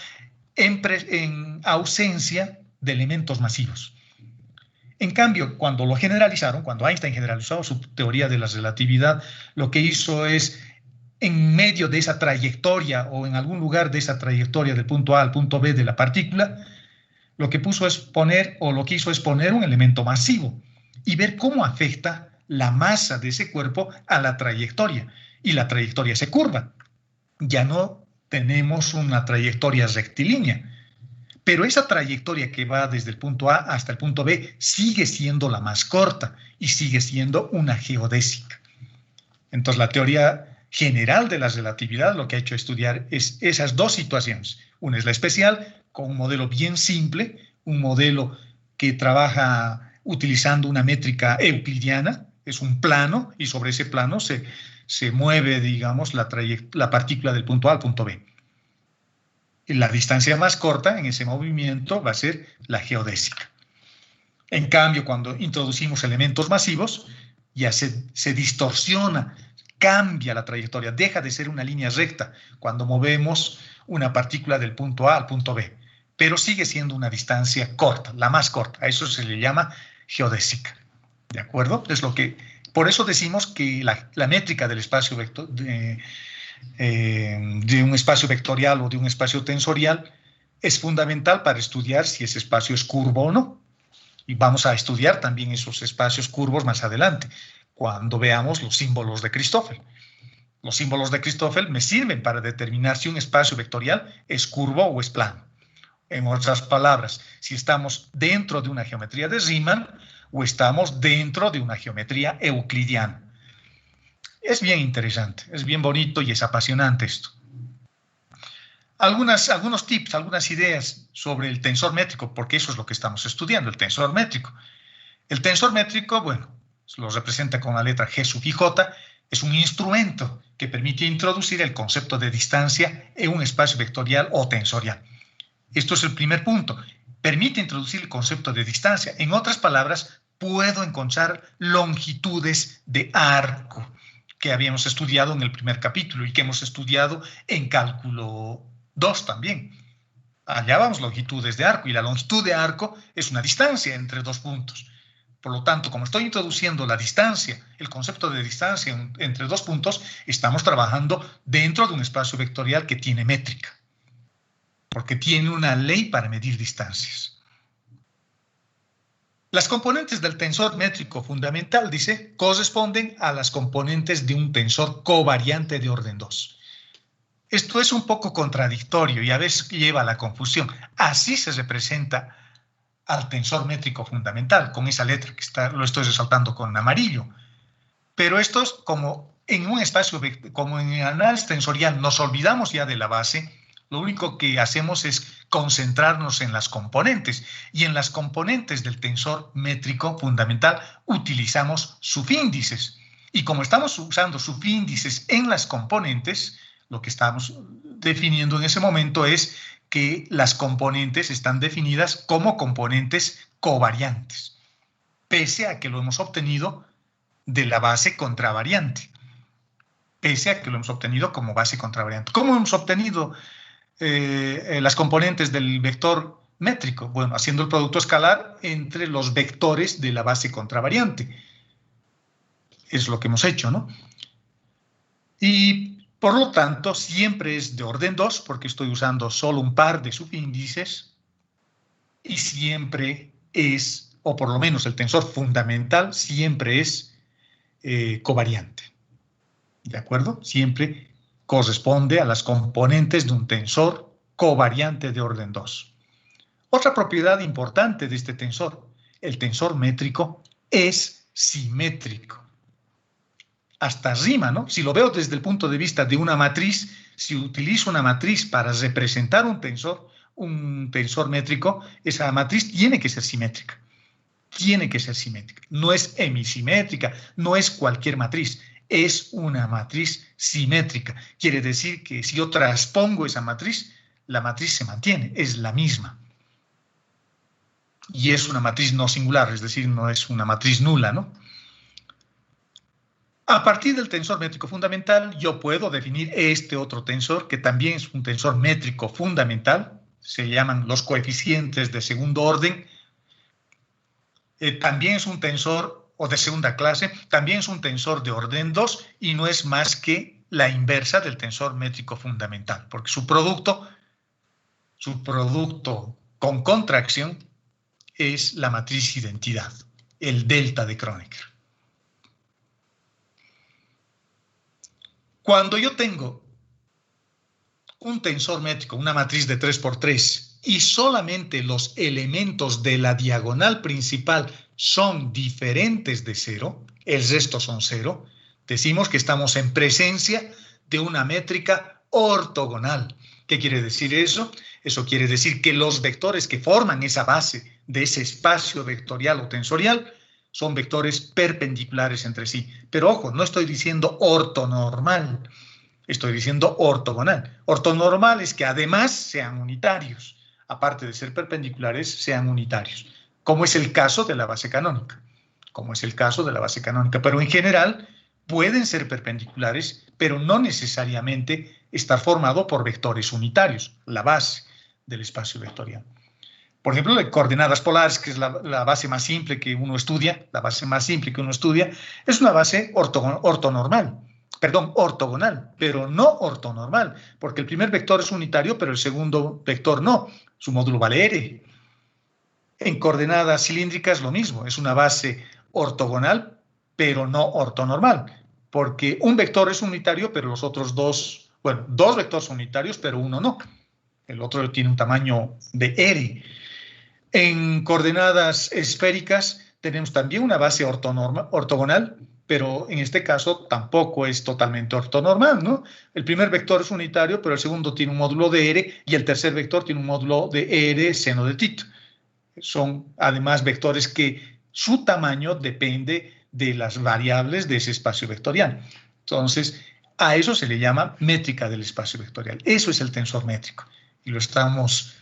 en ausencia de elementos masivos. En cambio, cuando lo generalizaron, cuando Einstein generalizó su teoría de la relatividad, lo que hizo es, en medio de esa trayectoria o en algún lugar de esa trayectoria del punto A al punto B de la partícula, lo que hizo es poner un elemento masivo y ver cómo afecta la masa de ese cuerpo a la trayectoria. Y la trayectoria se curva. Ya no tenemos una trayectoria rectilínea. pero esa trayectoria que va desde el punto A hasta el punto B sigue siendo la más corta y sigue siendo una geodésica. Entonces, la teoría general de la relatividad lo que ha hecho estudiar es esas dos situaciones. Una es la especial, con un modelo bien simple, un modelo que trabaja utilizando una métrica euclidiana, es un plano, y sobre ese plano se mueve, digamos, la partícula del punto A al punto B. Y la distancia más corta en ese movimiento va a ser la geodésica. En cambio, cuando introducimos elementos masivos, ya se distorsiona, cambia la trayectoria, deja de ser una línea recta cuando movemos una partícula del punto A al punto B, pero sigue siendo una distancia corta, la más corta. A eso se le llama geodésica. ¿De acuerdo? Es lo que, por eso decimos que la métrica del espacio de un espacio vectorial o de un espacio tensorial es fundamental para estudiar si ese espacio es curvo o no. Y vamos a estudiar también esos espacios curvos más adelante, cuando veamos los símbolos de Christoffel. Los símbolos de Christoffel me sirven para determinar si un espacio vectorial es curvo o es plano. En otras palabras, si estamos dentro de una geometría de Riemann o estamos dentro de una geometría euclidiana. Es bien interesante, es bien bonito y es apasionante esto. Algunos tips, algunas ideas sobre el tensor métrico, porque eso es lo que estamos estudiando, el tensor métrico. El tensor métrico, bueno, lo representa con la letra G sub i j, es un instrumento que permite introducir el concepto de distancia en un espacio vectorial o tensorial. Esto es el primer punto. Permite introducir el concepto de distancia. En otras palabras, puedo encontrar longitudes de arco que habíamos estudiado en el primer capítulo y que hemos estudiado en cálculo 2 también. Allá vamos, longitudes de arco, y la longitud de arco es una distancia entre dos puntos. Por lo tanto, como estoy introduciendo la distancia, el concepto de distancia entre dos puntos, estamos trabajando dentro de un espacio vectorial que tiene métrica, porque tiene una ley para medir distancias. Las componentes del tensor métrico fundamental, dice, corresponden a las componentes de un tensor covariante de orden 2. Esto es un poco contradictorio y a veces lleva a la confusión. Así se representa al tensor métrico fundamental, con esa letra que lo estoy resaltando con amarillo. Pero esto es como en un espacio, como en el análisis tensorial nos olvidamos ya de la base, lo único que hacemos es concentrarnos en las componentes, y en las componentes del tensor métrico fundamental utilizamos subíndices. Y como estamos usando subíndices en las componentes, lo que estamos definiendo en ese momento es que las componentes están definidas como componentes covariantes, pese a que lo hemos obtenido de la base contravariante, pese a que lo hemos obtenido como base contravariante. ¿Cómo hemos obtenido las componentes del vector métrico? Bueno, haciendo el producto escalar entre los vectores de la base contravariante. Es lo que hemos hecho, ¿no? Y por lo tanto, siempre es de orden 2, porque estoy usando solo un par de subíndices, y siempre es, o por lo menos el tensor fundamental, siempre es covariante. ¿De acuerdo? Siempre corresponde a las componentes de un tensor covariante de orden 2. Otra propiedad importante de este tensor, el tensor métrico, es simétrico. Hasta rima, ¿no? Si lo veo desde el punto de vista de una matriz, si utilizo una matriz para representar un tensor métrico, esa matriz tiene que ser simétrica. Tiene que ser simétrica. No es hemisimétrica, no es cualquier matriz. Es una matriz simétrica. Quiere decir que si yo transpongo esa matriz, la matriz se mantiene, es la misma. Y es una matriz no singular, es decir, no es una matriz nula, ¿no? A partir del tensor métrico fundamental, yo puedo definir este otro tensor, que también es un tensor métrico fundamental. Se llaman los coeficientes de segundo orden. También es un tensor, o de segunda clase, también es un tensor de orden 2 y no es más que la inversa del tensor métrico fundamental, porque su producto con contracción es la matriz identidad, el delta de Kronecker. Cuando yo tengo un tensor métrico, una matriz de 3×3, y solamente los elementos de la diagonal principal son diferentes de 0, el resto son 0, decimos que estamos en presencia de una métrica ortogonal. ¿Qué quiere decir eso? Eso quiere decir que los vectores que forman esa base de ese espacio vectorial o tensorial son vectores perpendiculares entre sí. Pero ojo, no estoy diciendo ortonormal, estoy diciendo ortogonal. Ortonormal es que además sean unitarios, aparte de ser perpendiculares, sean unitarios, como es el caso de la base canónica, pero en general pueden ser perpendiculares, pero no necesariamente estar formado por vectores unitarios, la base del espacio vectorial. Por ejemplo, de coordenadas polares, que es la base más simple que uno estudia, es una base ortogonal, pero no ortonormal, porque el primer vector es unitario, pero el segundo vector no, su módulo vale R. En coordenadas cilíndricas lo mismo, es una base ortogonal, pero no ortonormal, porque un vector es unitario, pero los otros dos vectores son unitarios, pero uno no. El otro tiene un tamaño de R. En coordenadas esféricas tenemos también una base ortogonal, pero en este caso tampoco es totalmente ortonormal, ¿no? El primer vector es unitario, pero el segundo tiene un módulo de R y el tercer vector tiene un módulo de R seno de Tito. Son además vectores que su tamaño depende de las variables de ese espacio vectorial. Entonces, a eso se le llama métrica del espacio vectorial. Eso es el tensor métrico. Y lo estamos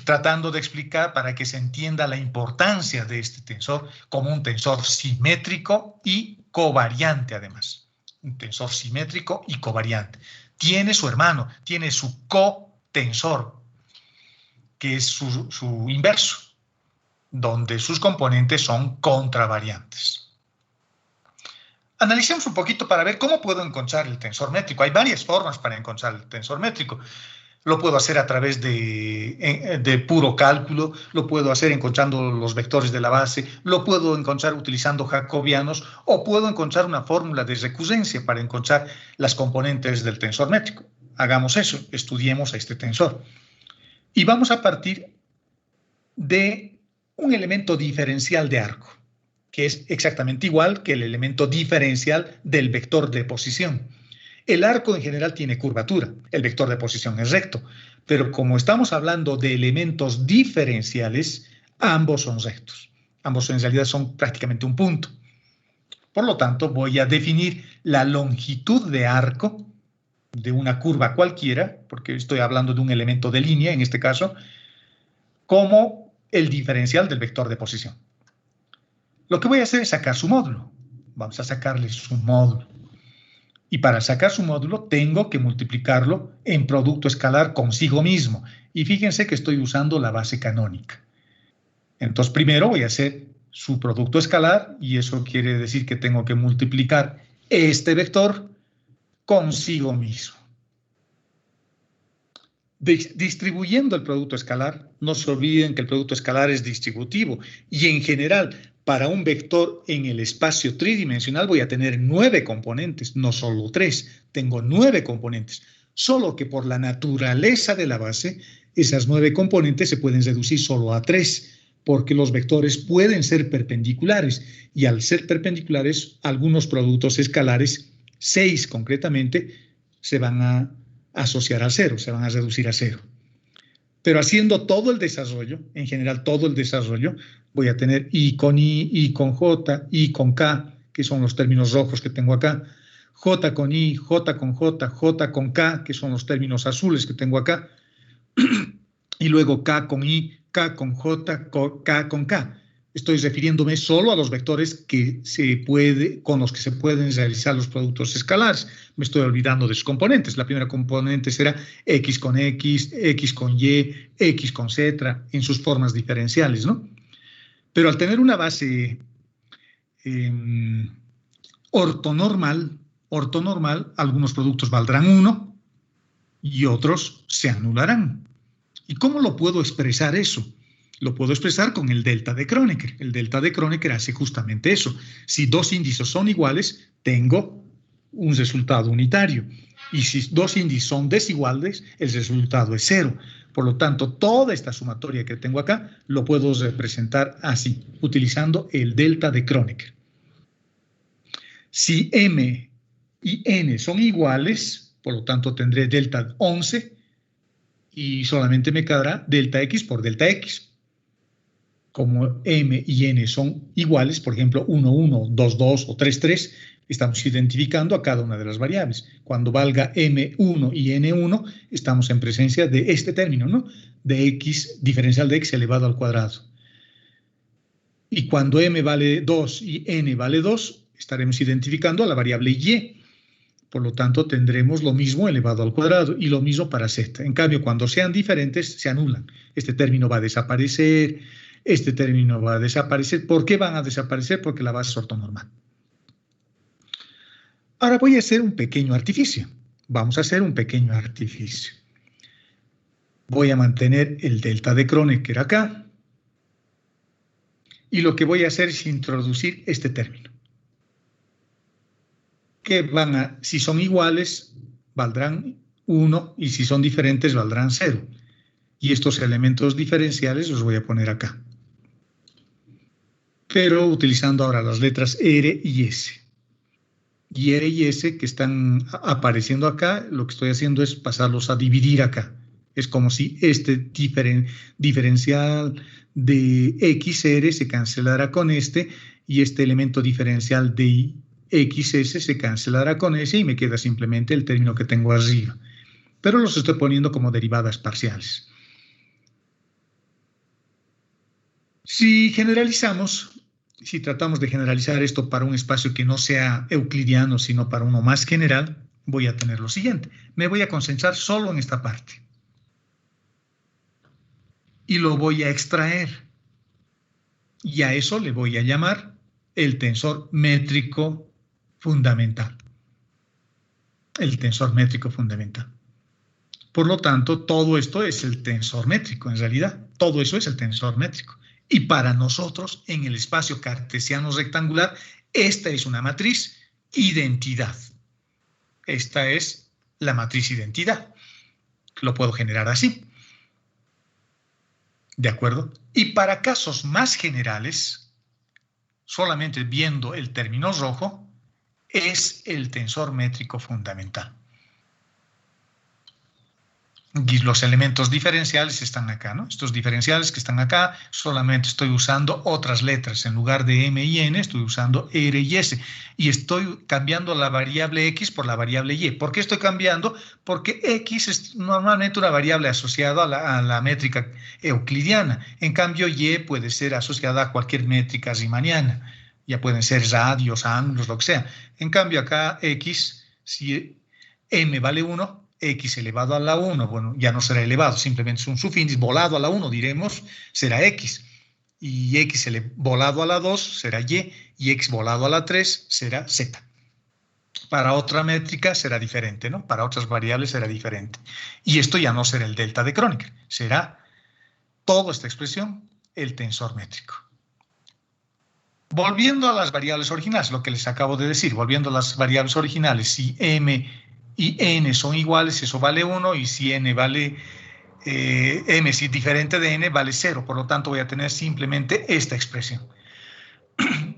tratando de explicar para que se entienda la importancia de este tensor como un tensor simétrico y covariante además. Un tensor simétrico y covariante. Tiene su hermano, tiene su cotensor, que es su inverso, donde sus componentes son contravariantes. Analicemos un poquito para ver cómo puedo encontrar el tensor métrico. Hay varias formas para encontrar el tensor métrico. Lo puedo hacer a través de puro cálculo, lo puedo hacer encontrando los vectores de la base, lo puedo encontrar utilizando jacobianos o puedo encontrar una fórmula de recurrencia para encontrar las componentes del tensor métrico. Hagamos eso, estudiemos a este tensor. Y vamos a partir de un elemento diferencial de arco, que es exactamente igual que el elemento diferencial del vector de posición. El arco en general tiene curvatura, el vector de posición es recto, pero como estamos hablando de elementos diferenciales, ambos son rectos. Ambos en realidad son prácticamente un punto. Por lo tanto, voy a definir la longitud de arco de una curva cualquiera, porque estoy hablando de un elemento de línea en este caso, como el diferencial del vector de posición. Lo que voy a hacer es sacar su módulo. Vamos a sacarle su módulo. Y para sacar su módulo tengo que multiplicarlo en producto escalar consigo mismo. Y fíjense que estoy usando la base canónica. Entonces primero voy a hacer su producto escalar y eso quiere decir que tengo que multiplicar este vector consigo mismo. Distribuyendo el producto escalar, no se olviden que el producto escalar es distributivo y en general para un vector en el espacio tridimensional voy a tener 9 componentes, no solo 3, tengo 9 componentes, solo que por la naturaleza de la base, esas 9 componentes se pueden reducir solo a 3, porque los vectores pueden ser perpendiculares y al ser perpendiculares, algunos productos escalares, 6 concretamente, se van a asociar a 0, se van a reducir a 0. Pero haciendo todo el desarrollo, en general todo el desarrollo, voy a tener I con J, I con K, que son los términos rojos que tengo acá, J con I, J con J, J con K, que son los términos azules que tengo acá, y luego K con I, K con J, K con K. Estoy refiriéndome solo a los vectores con los que se pueden realizar los productos escalares. Me estoy olvidando de sus componentes. La primera componente será X con X, X con Y, X con Z, en sus formas diferenciales, ¿no? Pero al tener una base ortonormal, algunos productos valdrán 1 y otros se anularán. ¿Y cómo lo puedo expresar eso? Lo puedo expresar con el delta de Kronecker. El delta de Kronecker hace justamente eso. Si dos índices son iguales, tengo un resultado unitario. Y si dos índices son desiguales, el resultado es 0. Por lo tanto, toda esta sumatoria que tengo acá lo puedo representar así, utilizando el delta de Kronecker. Si M y N son iguales, por lo tanto tendré delta 11 y solamente me quedará delta X por delta X. Como M y N son iguales, por ejemplo, 1, 1, 2, 2 o 3, 3, estamos identificando a cada una de las variables. Cuando valga M1 y N1, estamos en presencia de este término, ¿no? De X, diferencial de X elevado al cuadrado. Y cuando M vale 2 y N vale 2, estaremos identificando a la variable Y. Por lo tanto, tendremos lo mismo elevado al cuadrado y lo mismo para Z. En cambio, cuando sean diferentes, se anulan. Este término va a desaparecer, este término va a desaparecer. ¿Por qué van a desaparecer? Porque la base es ortonormal. Ahora voy a hacer un pequeño artificio. Vamos a hacer un pequeño artificio. Voy a mantener el delta de Kronecker acá. Y lo que voy a hacer es introducir este término. Que van a, si son iguales, valdrán 1 y si son diferentes, valdrán 0. Y estos elementos diferenciales los voy a poner acá. Pero utilizando ahora las letras R y S. Y R y S que están apareciendo acá, lo que estoy haciendo es pasarlos a dividir acá. Es como si este diferencial de XR se cancelara con este y este elemento diferencial de XS se cancelará con ese y me queda simplemente el término que tengo arriba. Pero los estoy poniendo como derivadas parciales. Si generalizamos, si tratamos de generalizar esto para un espacio que no sea euclidiano, sino para uno más general, voy a tener lo siguiente. Me voy a concentrar solo en esta parte. Y lo voy a extraer. Y a eso le voy a llamar el tensor métrico fundamental. El tensor métrico fundamental. Por lo tanto, todo esto es el tensor métrico, en realidad. Todo eso es el tensor métrico. Y para nosotros, en el espacio cartesiano rectangular, esta es una matriz identidad. Esta es la matriz identidad. Lo puedo generar así. ¿De acuerdo? Y para casos más generales, solamente viendo el término rojo, es el tensor métrico fundamental. Y los elementos diferenciales están acá, ¿no? Estos diferenciales que están acá, solamente estoy usando otras letras. En lugar de M y N, estoy usando R y S. Y estoy cambiando la variable X por la variable Y. ¿Por qué estoy cambiando? Porque X es normalmente una variable asociada a la métrica euclidiana. En cambio, Y puede ser asociada a cualquier métrica riemanniana. Ya pueden ser radios, ángulos, lo que sea. En cambio, acá X, si M vale 1, X elevado a la 1, bueno, ya no será elevado, simplemente es un subíndice volado a la 1, diremos, será X. Y X volado a la 2 será Y, y X volado a la 3 será Z. Para otra métrica será diferente, ¿no? Para otras variables será diferente. Y esto ya no será el delta de Kronecker, será toda esta expresión el tensor métrico. Volviendo a las variables originales, lo que les acabo de decir, volviendo a las variables originales, si M y N son iguales, eso vale 1, y si N vale, M si es diferente de N, vale 0. Por lo tanto, voy a tener simplemente esta expresión.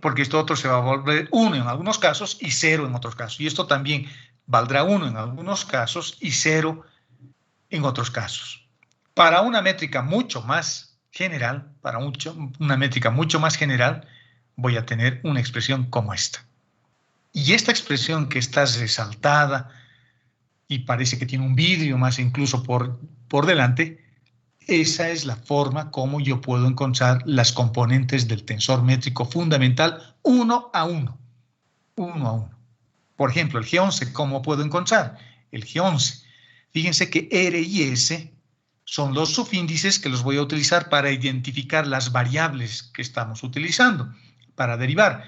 Porque esto otro se va a volver 1 en algunos casos y 0 en otros casos. Y esto también valdrá 1 en algunos casos y 0 en otros casos. Para una métrica mucho más general, voy a tener una expresión como esta. Y esta expresión que está resaltada y parece que tiene un vidrio más incluso por delante, esa es la forma como yo puedo encontrar las componentes del tensor métrico fundamental uno a uno. Por ejemplo, el G11, ¿cómo puedo encontrar? El G11, fíjense que R y S son los subíndices que los voy a utilizar para identificar las variables que estamos utilizando para derivar.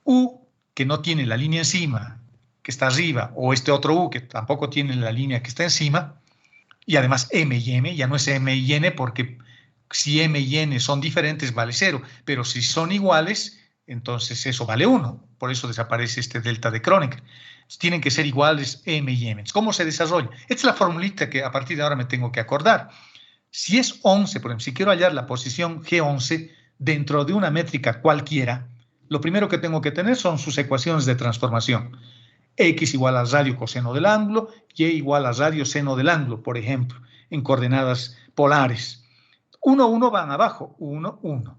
U, que no tiene la línea encima, que está arriba, o este otro U, que tampoco tiene la línea que está encima, y además M y M, ya no es M y N, porque si M y N son diferentes vale 0, pero si son iguales, Entonces eso vale 1. Por eso desaparece este delta de Kronecker. Tienen que ser iguales M y M. ¿Cómo se desarrolla? Esta es la formulita que a partir de ahora me tengo que acordar. Si es 11, por ejemplo, si quiero hallar la posición G11 dentro de una métrica cualquiera, lo primero que tengo que tener son sus ecuaciones de transformación. X igual a radio coseno del ángulo, Y igual a radio seno del ángulo, por ejemplo, en coordenadas polares. 1, 1 van abajo, 1, 1.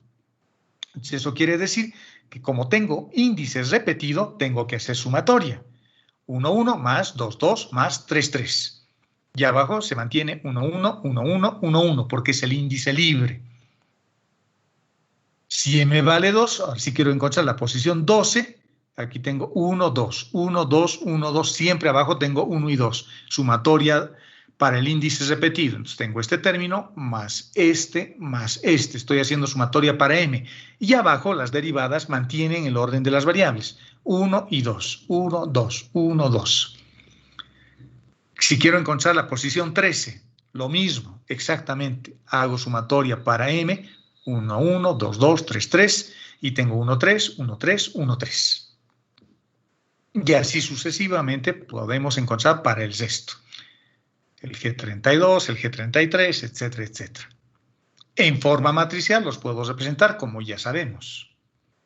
Entonces eso quiere decir que como tengo índices repetidos, tengo que hacer sumatoria. 1, 1 más 2, 2 más 3, 3. Y abajo se mantiene 1, 1, 1, 1, 1, 1, porque es el índice libre. Si M vale 2, ahora si quiero encontrar la posición 12, aquí tengo 1, 2, 1, 2, 1, 2, siempre abajo tengo 1 y 2. Sumatoria para el índice repetido. Entonces tengo este término más este más este. Estoy haciendo sumatoria para M. Y abajo las derivadas mantienen el orden de las variables. 1 y 2, 1, 2, 1, 2. Si quiero encontrar la posición 13, lo mismo, exactamente. Hago sumatoria para M, 1, 1, 2, 2, 3, 3, y tengo 1, 3, 1, 3, 1, 3. Y así sucesivamente podemos encontrar para el resto. El G32, el G33, etcétera, etcétera. En forma matricial los puedo representar como ya sabemos.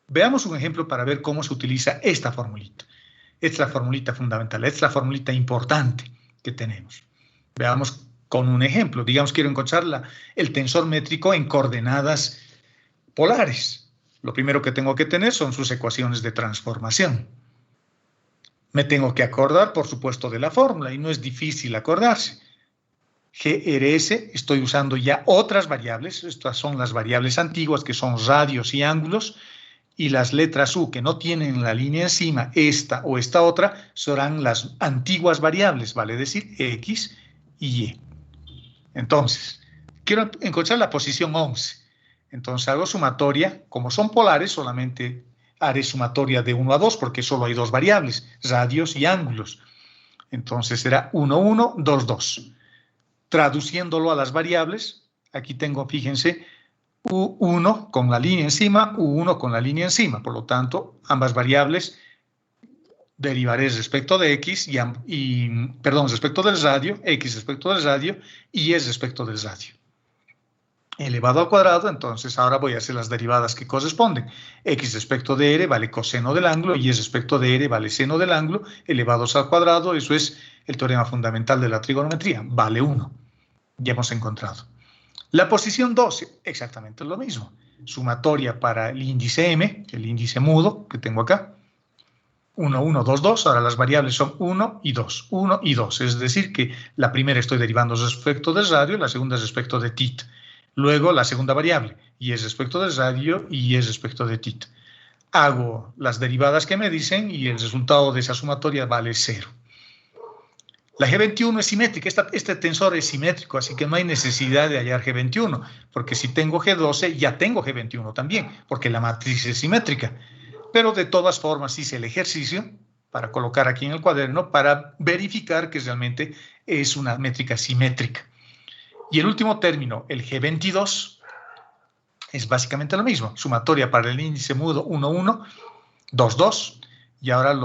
Veamos un ejemplo para ver cómo se utiliza esta formulita. Esta es la formulita fundamental, esta es la formulita importante que tenemos. Veamos con un ejemplo. Digamos, quiero encontrar el tensor métrico en coordenadas polares. Lo primero que tengo que tener son sus ecuaciones de transformación. Me tengo que acordar, por supuesto, de la fórmula y no es difícil acordarse. GRS, estoy usando ya otras variables. Estas son las variables antiguas que son radios y ángulos. Y las letras U que no tienen la línea encima, esta o esta otra, serán las antiguas variables, vale decir X y Y. Entonces, quiero encontrar la posición 11. Entonces hago sumatoria. Como son polares, solamente haré sumatoria de 1 a 2 porque solo hay dos variables, radios y ángulos. Entonces será 1, 1, 2, 2. Traduciéndolo a las variables, aquí tengo, fíjense, U1 con la línea encima, U1 con la línea encima. Por lo tanto, ambas variables derivaré respecto de X respecto del radio, X respecto del radio y Y respecto del radio. Elevado al cuadrado, entonces ahora voy a hacer las derivadas que corresponden. X respecto de R vale coseno del ángulo, Y respecto de R vale seno del ángulo, elevados al cuadrado, eso es el teorema fundamental de la trigonometría, vale 1. Ya hemos encontrado. La posición 12, exactamente lo mismo. Sumatoria para el índice M, el índice mudo que tengo acá. 1, 1, 2, 2. Ahora las variables son 1 y 2. 1 y 2. Es decir que la primera estoy derivando respecto del radio, la segunda respecto de θ. Luego la segunda variable, Y es respecto del radio y Y es respecto de θ. Hago las derivadas que me dicen y el resultado de esa sumatoria vale 0. La G21 es simétrica, este tensor es simétrico, así que no hay necesidad de hallar G21, porque si tengo G12 ya tengo G21 también, porque la matriz es simétrica. Pero de todas formas hice el ejercicio para colocar aquí en el cuaderno para verificar que realmente es una métrica simétrica. Y el último término, el G22, es básicamente lo mismo. Sumatoria para el índice mudo 1, 1, 2, 2, y ahora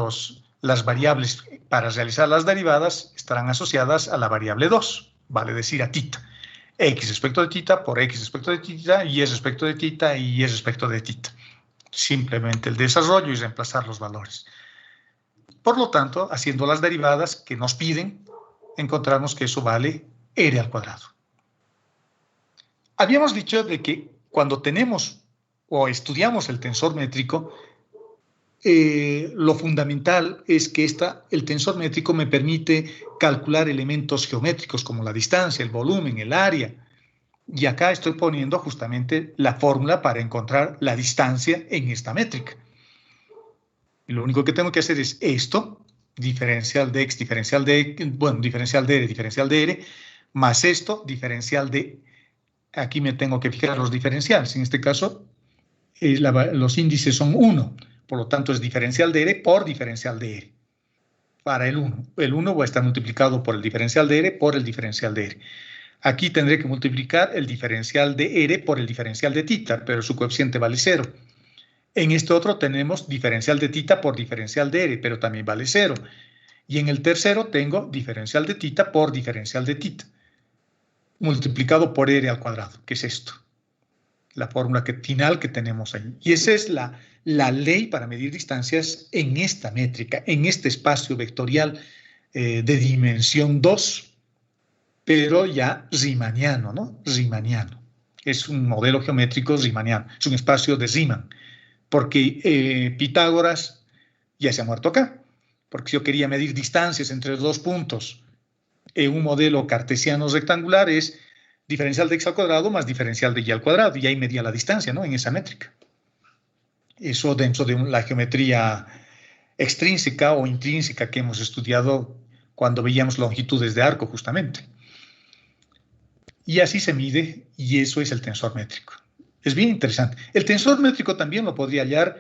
las variables para realizar las derivadas estarán asociadas a la variable 2, vale decir a θ. X respecto de θ por X respecto de θ, Y respecto de θ y Y respecto de θ. Simplemente el desarrollo y reemplazar los valores. Por lo tanto, haciendo las derivadas que nos piden, encontramos que eso vale R al cuadrado. Habíamos dicho de que cuando tenemos o estudiamos el tensor métrico, lo fundamental es que el tensor métrico me permite calcular elementos geométricos como la distancia, el volumen, el área. Y acá estoy poniendo justamente la fórmula para encontrar la distancia en esta métrica. Y lo único que tengo que hacer es esto, diferencial de x, diferencial de r, más esto, diferencial de... Aquí me tengo que fijar los diferenciales. En este caso, los índices son 1. Por lo tanto, es diferencial de r por diferencial de r. Para el 1. El 1 va a estar multiplicado por el diferencial de r por el diferencial de r. Aquí tendré que multiplicar el diferencial de r por el diferencial de θ, pero su coeficiente vale 0. En este otro tenemos diferencial de θ por diferencial de r, pero también vale 0. Y en el tercero tengo diferencial de θ por diferencial de θ, multiplicado por r al cuadrado, que es esto. La fórmula final que tenemos ahí. Y esa es la ley para medir distancias en esta métrica, en este espacio vectorial de dimensión 2, pero ya riemanniano, ¿no? Riemanniano. Es un modelo geométrico riemanniano, es un espacio de Riemann, porque Pitágoras ya se ha muerto acá, porque si yo quería medir distancias entre dos puntos en un modelo cartesiano rectangular es diferencial de x al cuadrado más diferencial de y al cuadrado, y ahí medía la distancia, ¿no? En esa métrica. Eso dentro de la geometría extrínseca o intrínseca que hemos estudiado cuando veíamos longitudes de arco, justamente. Y así se mide, y eso es el tensor métrico. Es bien interesante. El tensor métrico también lo podría hallar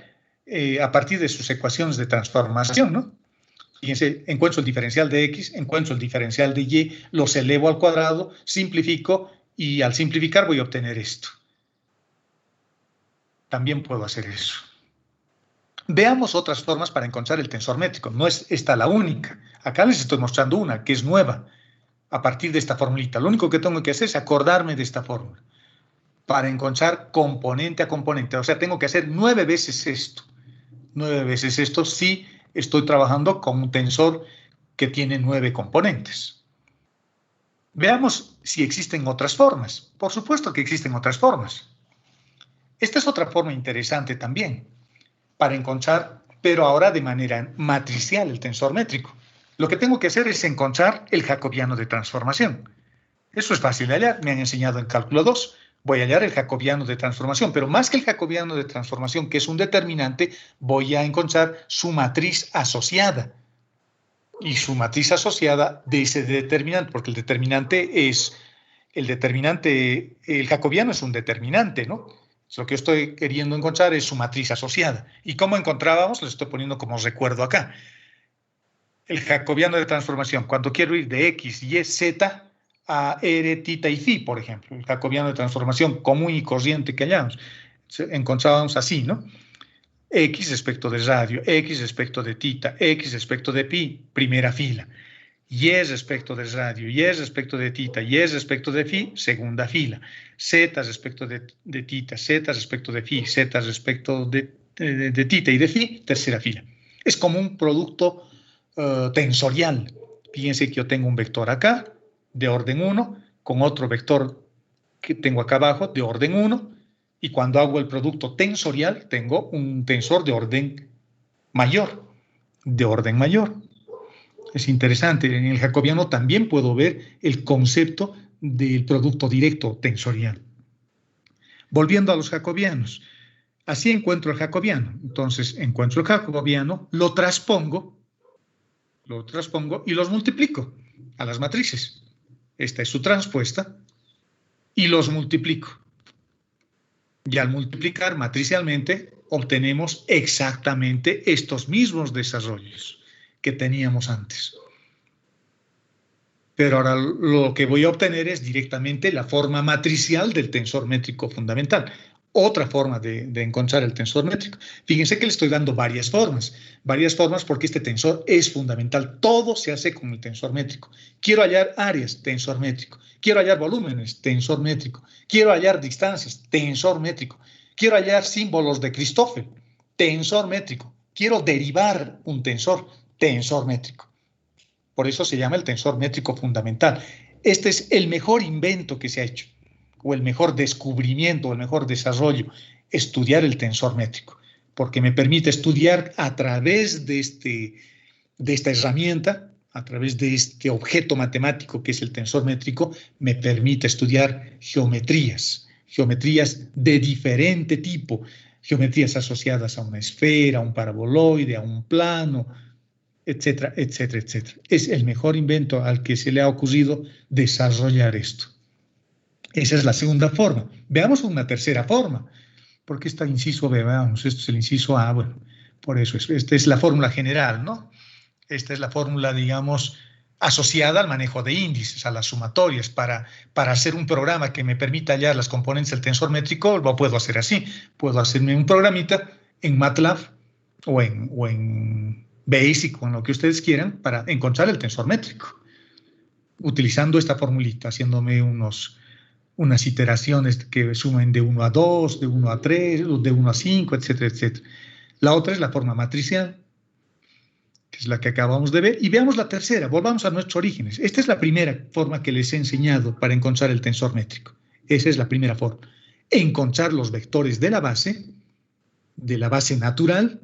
a partir de sus ecuaciones de transformación, ¿no? Fíjense, encuentro el diferencial de x, encuentro el diferencial de y, los elevo al cuadrado, simplifico, y al simplificar voy a obtener esto. También puedo hacer eso. Veamos otras formas para encontrar el tensor métrico. No es esta la única. Acá les estoy mostrando una que es nueva a partir de esta formulita. Lo único que tengo que hacer es acordarme de esta fórmula para encontrar componente a componente. O sea, tengo que hacer 9 veces esto. 9 veces esto si estoy trabajando con un tensor que tiene 9 componentes. Veamos si existen otras formas. Por supuesto que existen otras formas. Esta es otra forma interesante también para encontrar, pero ahora de manera matricial, el tensor métrico. Lo que tengo que hacer es encontrar el jacobiano de transformación. Eso es fácil de hallar, me han enseñado en cálculo 2. Voy a hallar el jacobiano de transformación, pero más que el jacobiano de transformación, que es un determinante, voy a encontrar su matriz asociada. Y su matriz asociada de ese determinante, porque el jacobiano es un determinante, ¿no? Lo que yo estoy queriendo encontrar es su matriz asociada. ¿Y cómo encontrábamos? Lo estoy poniendo como recuerdo acá. El jacobiano de transformación, cuando quiero ir de x, y, z a r, θ y φ, por ejemplo. El jacobiano de transformación común y corriente que hallamos. Encontrábamos así, ¿no? X respecto de radio, X respecto de θ, X respecto de pi, primera fila. Y respecto de radio, Y respecto de θ, Y respecto de phi, segunda fila. Z respecto de θ, Z respecto de phi, Z respecto de θ y de phi, tercera fila. Es como un producto tensorial. Fíjense que yo tengo un vector acá, de orden 1, con otro vector que tengo acá abajo, de orden 1, y cuando hago el producto tensorial, tengo un tensor de orden mayor, Es interesante, en el jacobiano también puedo ver el concepto del producto directo tensorial. Volviendo a los jacobianos, así encuentro el jacobiano. Entonces, encuentro el jacobiano, lo transpongo y los multiplico a las matrices. Esta es su transpuesta y los multiplico. Y al multiplicar matricialmente, obtenemos exactamente estos mismos desarrollos que teníamos antes. Pero ahora lo que voy a obtener es directamente la forma matricial del tensor métrico fundamental. Otra forma de encontrar el tensor métrico. Fíjense que le estoy dando varias formas porque este tensor es fundamental. Todo se hace con el tensor métrico. Quiero hallar áreas, tensor métrico. Quiero hallar volúmenes, tensor métrico. Quiero hallar distancias, tensor métrico. Quiero hallar símbolos de Christoffel, tensor métrico. Quiero derivar un tensor métrico. Por eso se llama el tensor métrico fundamental. Este es el mejor invento que se ha hecho, o el mejor descubrimiento, o el mejor desarrollo, estudiar el tensor métrico, porque me permite estudiar a través de esta herramienta, a través de este objeto matemático que es el tensor métrico, me permite estudiar geometrías de diferente tipo, geometrías asociadas a una esfera, a un paraboloide, a un plano, etcétera, etcétera, etcétera. Es el mejor invento al que se le ha ocurrido desarrollar esto. Esa es la segunda forma. Veamos una tercera forma, porque esta inciso B, veamos, esto es el inciso A, bueno, por eso esta es la fórmula general, ¿no? Esta es la fórmula, digamos, asociada al manejo de índices, a las sumatorias. Para hacer un programa que me permita hallar las componentes del tensor métrico, lo puedo hacer así. Puedo hacerme un programita en MATLAB o en Basic o en lo que ustedes quieran para encontrar el tensor métrico, utilizando esta formulita, haciéndome unas iteraciones que sumen de 1 a 2, de 1 a 3, de 1 a 5, etcétera, etcétera. La otra es la forma matricial, que es la que acabamos de ver. Y veamos la tercera, volvamos a nuestros orígenes. Esta es la primera forma que les he enseñado para encontrar el tensor métrico. Esa es la primera forma. Encontrar los vectores de la base natural,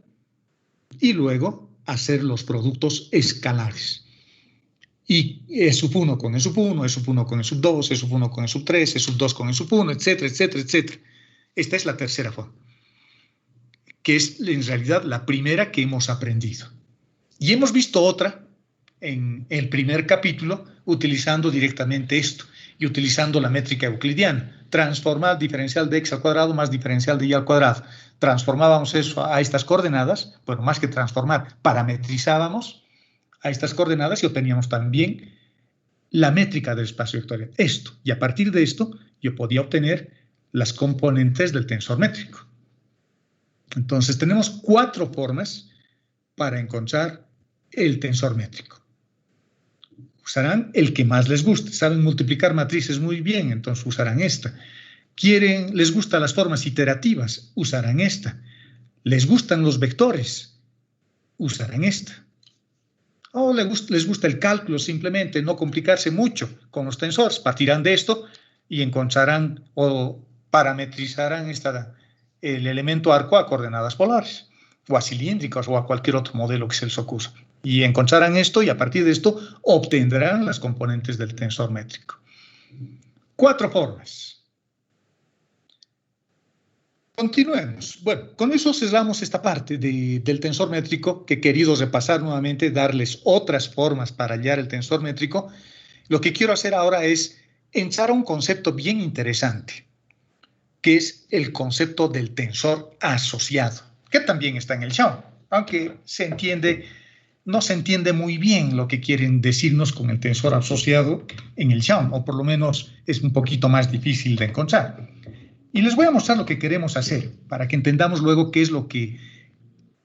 y luego hacer los productos escalares. Y E sub 1 con E sub 1, E sub 1 con E sub 2, E sub 1 con E sub 3, E sub 2 con E sub 1, etcétera, etcétera, etcétera. Esta es la tercera forma, que es en realidad la primera que hemos aprendido. Y hemos visto otra en el primer capítulo utilizando directamente esto y utilizando la métrica euclidiana. Transformar diferencial de x al cuadrado más diferencial de y al cuadrado. Transformábamos eso a estas coordenadas, bueno, más que transformar, parametrizábamos a estas coordenadas y obteníamos también la métrica del espacio vectorial. Esto, y a partir de esto yo podía obtener las componentes del tensor métrico. Entonces tenemos 4 formas para encontrar el tensor métrico. Usarán el que más les guste. Saben multiplicar matrices muy bien, entonces usarán esta. Les gustan las formas iterativas, usarán esta. Les gustan los vectores, usarán esta. O les gusta el cálculo, simplemente no complicarse mucho con los tensores, partirán de esto y encontrarán o parametrizarán el elemento arco a coordenadas polares, o a cilíndricas, o a cualquier otro modelo que se les ocurra. Y encontrarán esto y a partir de esto obtendrán las componentes del tensor métrico. 4 formas. Continuemos. Bueno, con eso cerramos esta parte del tensor métrico, que he querido repasar nuevamente, darles otras formas para hallar el tensor métrico. Lo que quiero hacer ahora es entrar a un concepto bien interesante, que es el concepto del tensor asociado, que también está en el Sham, aunque no se entiende muy bien lo que quieren decirnos con el tensor asociado en el Sham, o por lo menos es un poquito más difícil de encontrar. Y les voy a mostrar lo que queremos hacer para que entendamos luego qué es lo que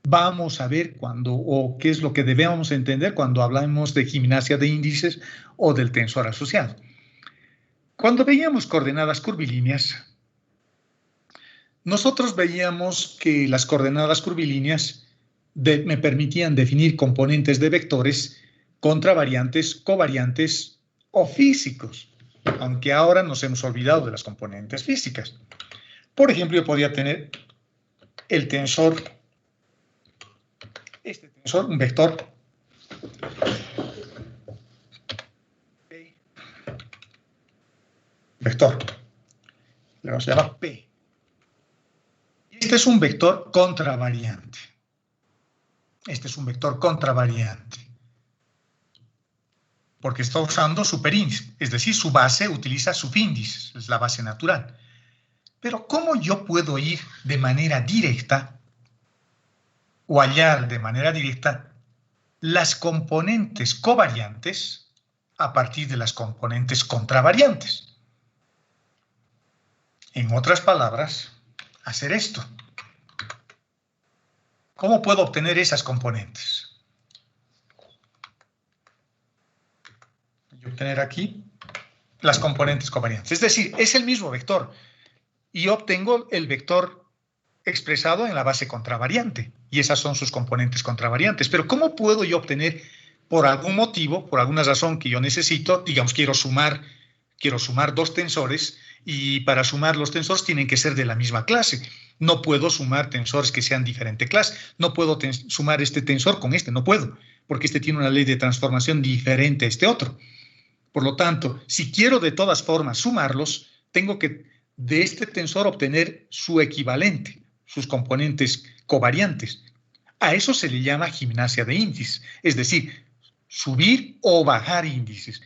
vamos a ver o qué es lo que debemos entender cuando hablamos de gimnasia de índices o del tensor asociado. Cuando veíamos coordenadas curvilíneas, nosotros veíamos que las coordenadas curvilíneas me permitían definir componentes de vectores contravariantes, covariantes o físicos, aunque ahora nos hemos olvidado de las componentes físicas. Por ejemplo, yo podía tener el tensor, un vector P, le vamos a llamar P. Este es un vector contravariante. Porque está usando superíndice, es decir, su base utiliza subíndices, es la base natural. Pero ¿cómo yo puedo ir de manera directa o hallar de manera directa las componentes covariantes a partir de las componentes contravariantes? En otras palabras, hacer esto. ¿Cómo puedo obtener esas componentes? Voy a obtener aquí las componentes covariantes. Es decir, es el mismo vector. Y obtengo el vector expresado en la base contravariante. Y esas son sus componentes contravariantes. Pero ¿cómo puedo yo obtener, por algún motivo, por alguna razón que yo necesito, digamos, quiero sumar 2 tensores, y para sumar los tensores tienen que ser de la misma clase? No puedo sumar tensores que sean diferente clase. No puedo sumar este tensor con este, no puedo, porque este tiene una ley de transformación diferente a este otro. Por lo tanto, si quiero de todas formas sumarlos, tengo que de este tensor obtener su equivalente, sus componentes covariantes. A eso se le llama gimnasia de índices, es decir, subir o bajar índices.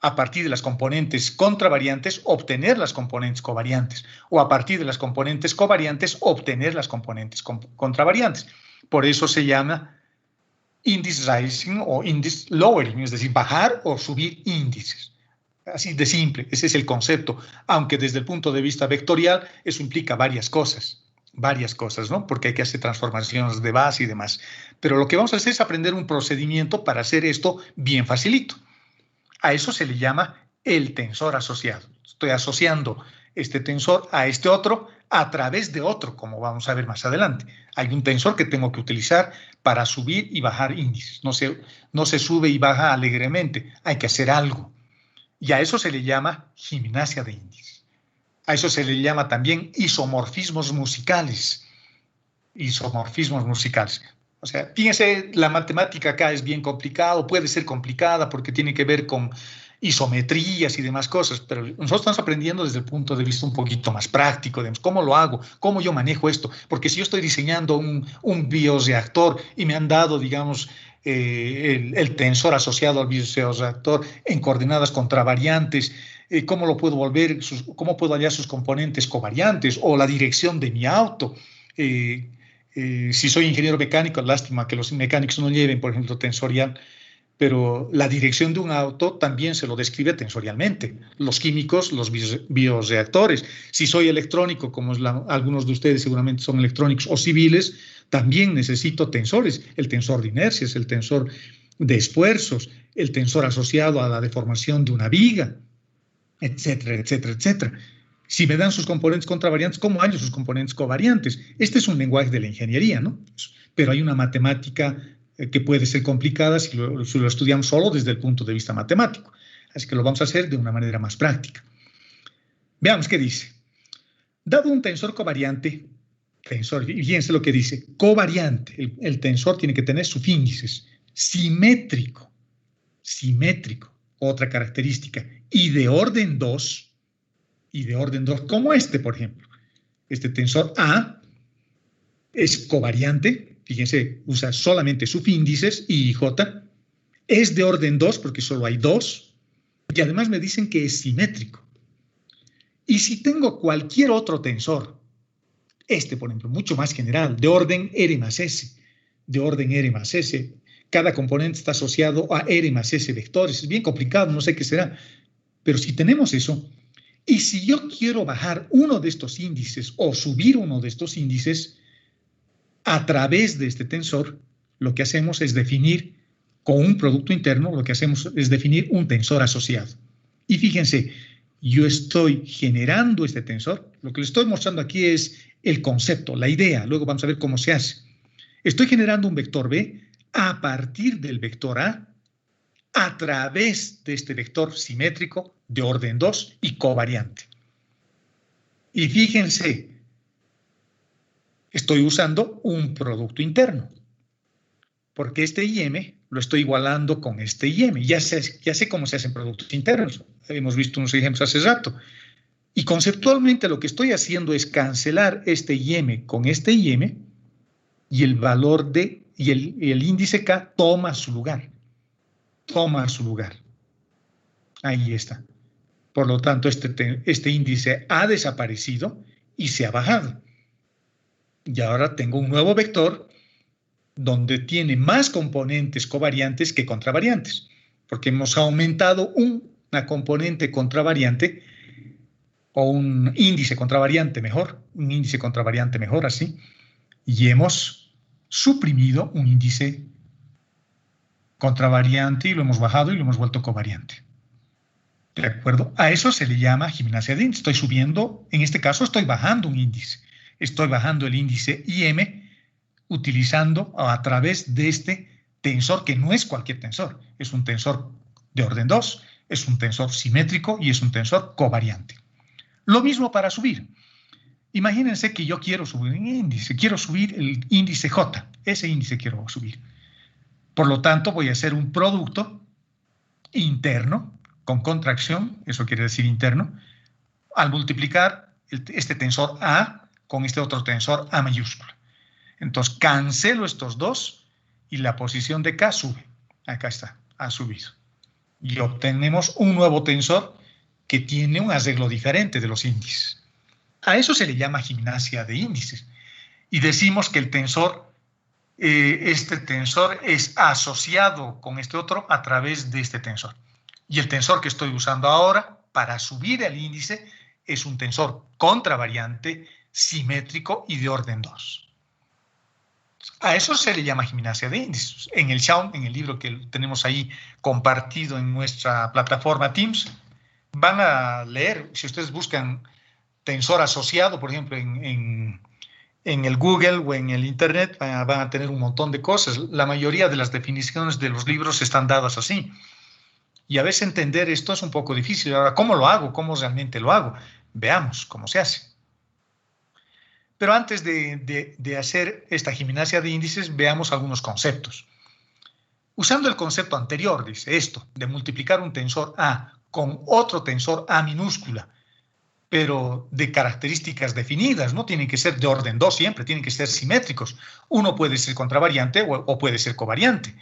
A partir de las componentes contravariantes, obtener las componentes covariantes, o a partir de las componentes covariantes, obtener las componentes contravariantes. Por eso se llama index rising o index lowering, es decir, bajar o subir índices. Así de simple, ese es el concepto, aunque desde el punto de vista vectorial eso implica varias cosas. varias cosas, ¿no? Porque hay que hacer transformaciones de base y demás. Pero lo que vamos a hacer es aprender un procedimiento para hacer esto bien facilito. A eso se le llama el tensor asociado. Estoy asociando este tensor a este otro a través de otro, como vamos a ver más adelante. Hay un tensor que tengo que utilizar para subir y bajar índices. No se sube y baja alegremente, hay que hacer algo. Y a eso se le llama gimnasia de índices. A eso se le llama también isomorfismos musicales. Isomorfismos musicales. O sea, fíjense, la matemática acá es bien complicada, puede ser complicada porque tiene que ver con isometrías y demás cosas, pero nosotros estamos aprendiendo desde el punto de vista un poquito más práctico, digamos, cómo lo hago, cómo yo manejo esto, porque si yo estoy diseñando un bioreactor y me han dado, digamos, el tensor asociado al bioreactor en coordenadas contravariantes, cómo lo puedo volver, cómo puedo hallar sus componentes covariantes o la dirección de mi auto. Si soy ingeniero mecánico, lástima que los mecánicos no lleven, por ejemplo, tensorial, pero la dirección de un auto también se lo describe tensorialmente. Los químicos, los bioreactores. Si soy electrónico, como algunos de ustedes seguramente son electrónicos o civiles, también necesito tensores. El tensor de inercias, el tensor de esfuerzos, el tensor asociado a la deformación de una viga, etcétera, etcétera, etcétera. Si me dan sus componentes contravariantes, ¿cómo hallo sus componentes covariantes? Este es un lenguaje de la ingeniería, ¿no? Pero hay una matemática que puede ser complicada si lo estudiamos solo desde el punto de vista matemático. Así que lo vamos a hacer de una manera más práctica. Veamos qué dice. Dado un tensor covariante, fíjense lo que dice, covariante, el tensor tiene que tener subíndices, simétrico, otra característica, y de orden 2, como este, por ejemplo. Este tensor A es covariante, fíjense, usa solamente subíndices I y J, es de orden 2 porque solo hay 2, y además me dicen que es simétrico. Y si tengo cualquier otro tensor, este, por ejemplo, mucho más general, de orden R más S, cada componente está asociado a R más S vectores, es bien complicado, no sé qué será, pero si tenemos eso, y si yo quiero bajar uno de estos índices o subir uno de estos índices, a través de este tensor, lo que hacemos es definir, con un producto interno, lo que hacemos es definir un tensor asociado. Y fíjense, yo estoy generando este tensor, lo que les estoy mostrando aquí es el concepto, la idea, luego vamos a ver cómo se hace. Estoy generando un vector B a partir del vector a través de este vector simétrico de orden 2 y covariante. Y fíjense, estoy usando un producto interno, porque este IM lo estoy igualando con este IM. Ya sé cómo se hacen productos internos. Hemos visto unos ejemplos hace rato. Y conceptualmente lo que estoy haciendo es cancelar este IM con este IM y el valor y el índice K toma su lugar. Ahí está. Por lo tanto, este índice ha desaparecido y se ha bajado. Y ahora tengo un nuevo vector donde tiene más componentes covariantes que contravariantes, porque hemos aumentado una componente contravariante o un índice contravariante mejor, así, y hemos suprimido un índice contravariante y lo hemos bajado y lo hemos vuelto covariante. ¿De acuerdo? A eso se le llama gimnasia de índices. Estoy subiendo, en este caso estoy bajando un índice. Estoy bajando el índice IM utilizando a través de este tensor, que no es cualquier tensor, es un tensor de orden 2, es un tensor simétrico y es un tensor covariante. Lo mismo para subir. Imagínense que yo quiero subir un índice, quiero subir el índice J, ese índice quiero subir. Por lo tanto, voy a hacer un producto interno con contracción, eso quiere decir interno, al multiplicar este tensor A con este otro tensor A mayúscula. Entonces, cancelo estos dos y la posición de K sube. Acá está, ha subido. Y obtenemos un nuevo tensor que tiene un arreglo diferente de los índices. A eso se le llama gimnasia de índices. Y decimos que el tensor, este tensor es asociado con este otro a través de este tensor. Y el tensor que estoy usando ahora para subir el índice es un tensor contravariante simétrico y de orden 2. A eso se le llama gimnasia de índices. En el Shaun, en el libro que tenemos ahí compartido en nuestra plataforma Teams, van a leer, si ustedes buscan tensor asociado, por ejemplo, en el Google o en el Internet, van a tener un montón de cosas. La mayoría de las definiciones de los libros están dadas así. Y a veces entender esto es un poco difícil. Ahora, ¿cómo lo hago? ¿Cómo realmente lo hago? Veamos cómo se hace. Pero antes de hacer esta gimnasia de índices, veamos algunos conceptos. Usando el concepto anterior, dice esto, de multiplicar un tensor A con otro tensor A minúscula, pero de características definidas, no tienen que ser de orden 2 siempre, tienen que ser simétricos. Uno puede ser contravariante o puede ser covariante.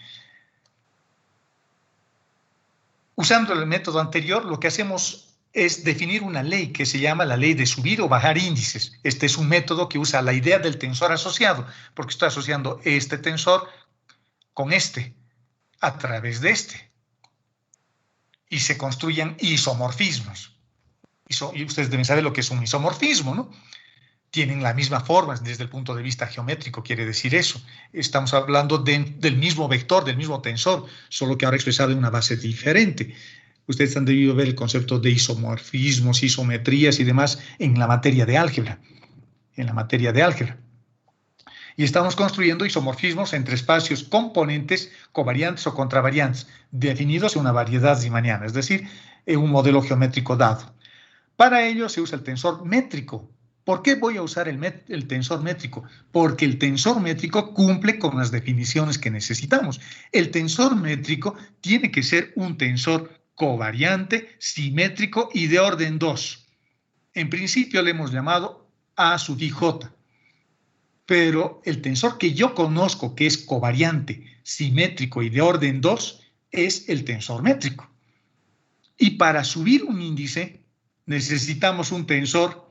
Usando el método anterior, lo que hacemos es definir una ley que se llama la ley de subir o bajar índices. Este es un método que usa la idea del tensor asociado, porque estoy asociando este tensor con este, a través de este. Y se construyen isomorfismos. Y ustedes deben saber lo que es un isomorfismo, ¿no? Tienen la misma forma desde el punto de vista geométrico, quiere decir eso. Estamos hablando del mismo vector, del mismo tensor, solo que ahora expresado en una base diferente. Ustedes han debido ver el concepto de isomorfismos, isometrías y demás en la materia de álgebra. Y estamos construyendo isomorfismos entre espacios componentes, covariantes o contravariantes, definidos en una variedad riemanniana, es decir, en un modelo geométrico dado. Para ello se usa el tensor métrico. ¿Por qué voy a usar el tensor métrico? Porque el tensor métrico cumple con las definiciones que necesitamos. El tensor métrico tiene que ser un tensor covariante, simétrico y de orden 2. En principio le hemos llamado A sub i j. Pero el tensor que yo conozco que es covariante, simétrico y de orden 2 es el tensor métrico. Y para subir un índice necesitamos un tensor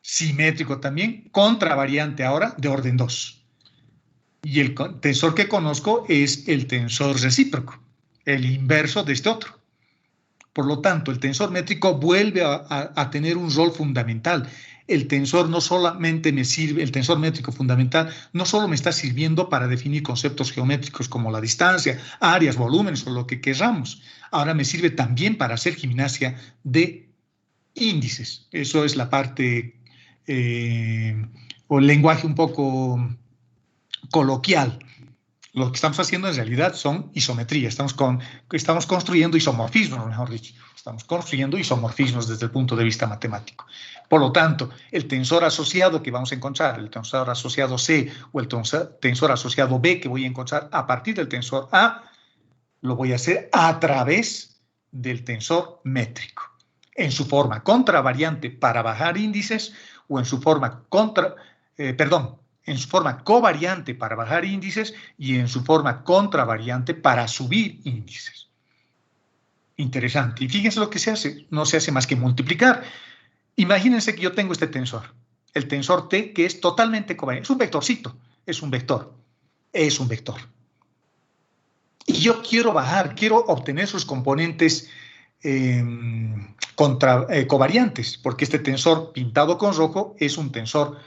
simétrico también, contravariante ahora, de orden 2. Y el tensor que conozco es el tensor recíproco, el inverso de este otro. Por lo tanto, el tensor métrico vuelve a tener un rol fundamental. El tensor no solamente me sirve, el tensor métrico fundamental no solo me está sirviendo para definir conceptos geométricos como la distancia, áreas, volúmenes o lo que queramos. Ahora me sirve también para hacer gimnasia de índices. Eso es la parte o el lenguaje un poco coloquial. Lo que estamos haciendo en realidad son isometrías. Estamos construyendo isomorfismos, mejor dicho. Estamos construyendo isomorfismos desde el punto de vista matemático. Por lo tanto, el tensor asociado que vamos a encontrar, el tensor asociado C o el tensor asociado B que voy a encontrar a partir del tensor A, lo voy a hacer a través del tensor métrico, en su forma contravariante para bajar índices o en su forma en su forma covariante para bajar índices y en su forma contravariante para subir índices. Interesante. Y fíjense lo que se hace. No se hace más que multiplicar. Imagínense que yo tengo este tensor, el tensor T, que es totalmente covariante. Es un vectorcito, es un vector. Y yo quiero bajar, quiero obtener sus componentes covariantes, porque este tensor pintado con rojo es un tensor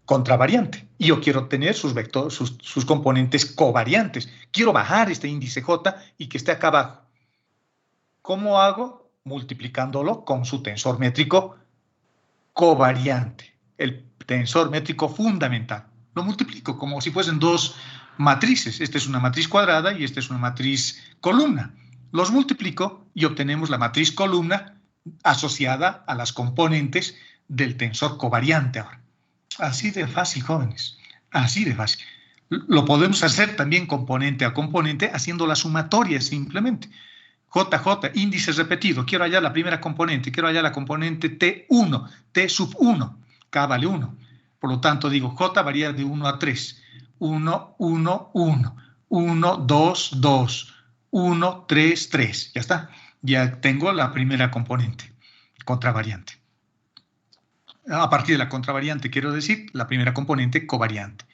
contravariante. Y yo quiero tener sus componentes covariantes. Quiero bajar este índice J y que esté acá abajo. ¿Cómo hago? Multiplicándolo con su tensor métrico covariante, el tensor métrico fundamental. Lo multiplico como si fuesen dos matrices. Esta es una matriz cuadrada y esta es una matriz columna. Los multiplico y obtenemos la matriz columna asociada a las componentes del tensor covariante ahora. Así de fácil, jóvenes, así de fácil. Lo podemos hacer también componente a componente haciendo la sumatoria simplemente. JJ, índice repetido, quiero hallar la primera componente, quiero hallar la componente T1, T sub 1, K vale 1. Por lo tanto, digo, J varía de 1 a 3. 1, 1, 1, 1, 2, 2, 1, 3, 3. Ya está, ya tengo la primera componente, contravariante. A partir de la contravariante, quiero decir, la primera componente covariante.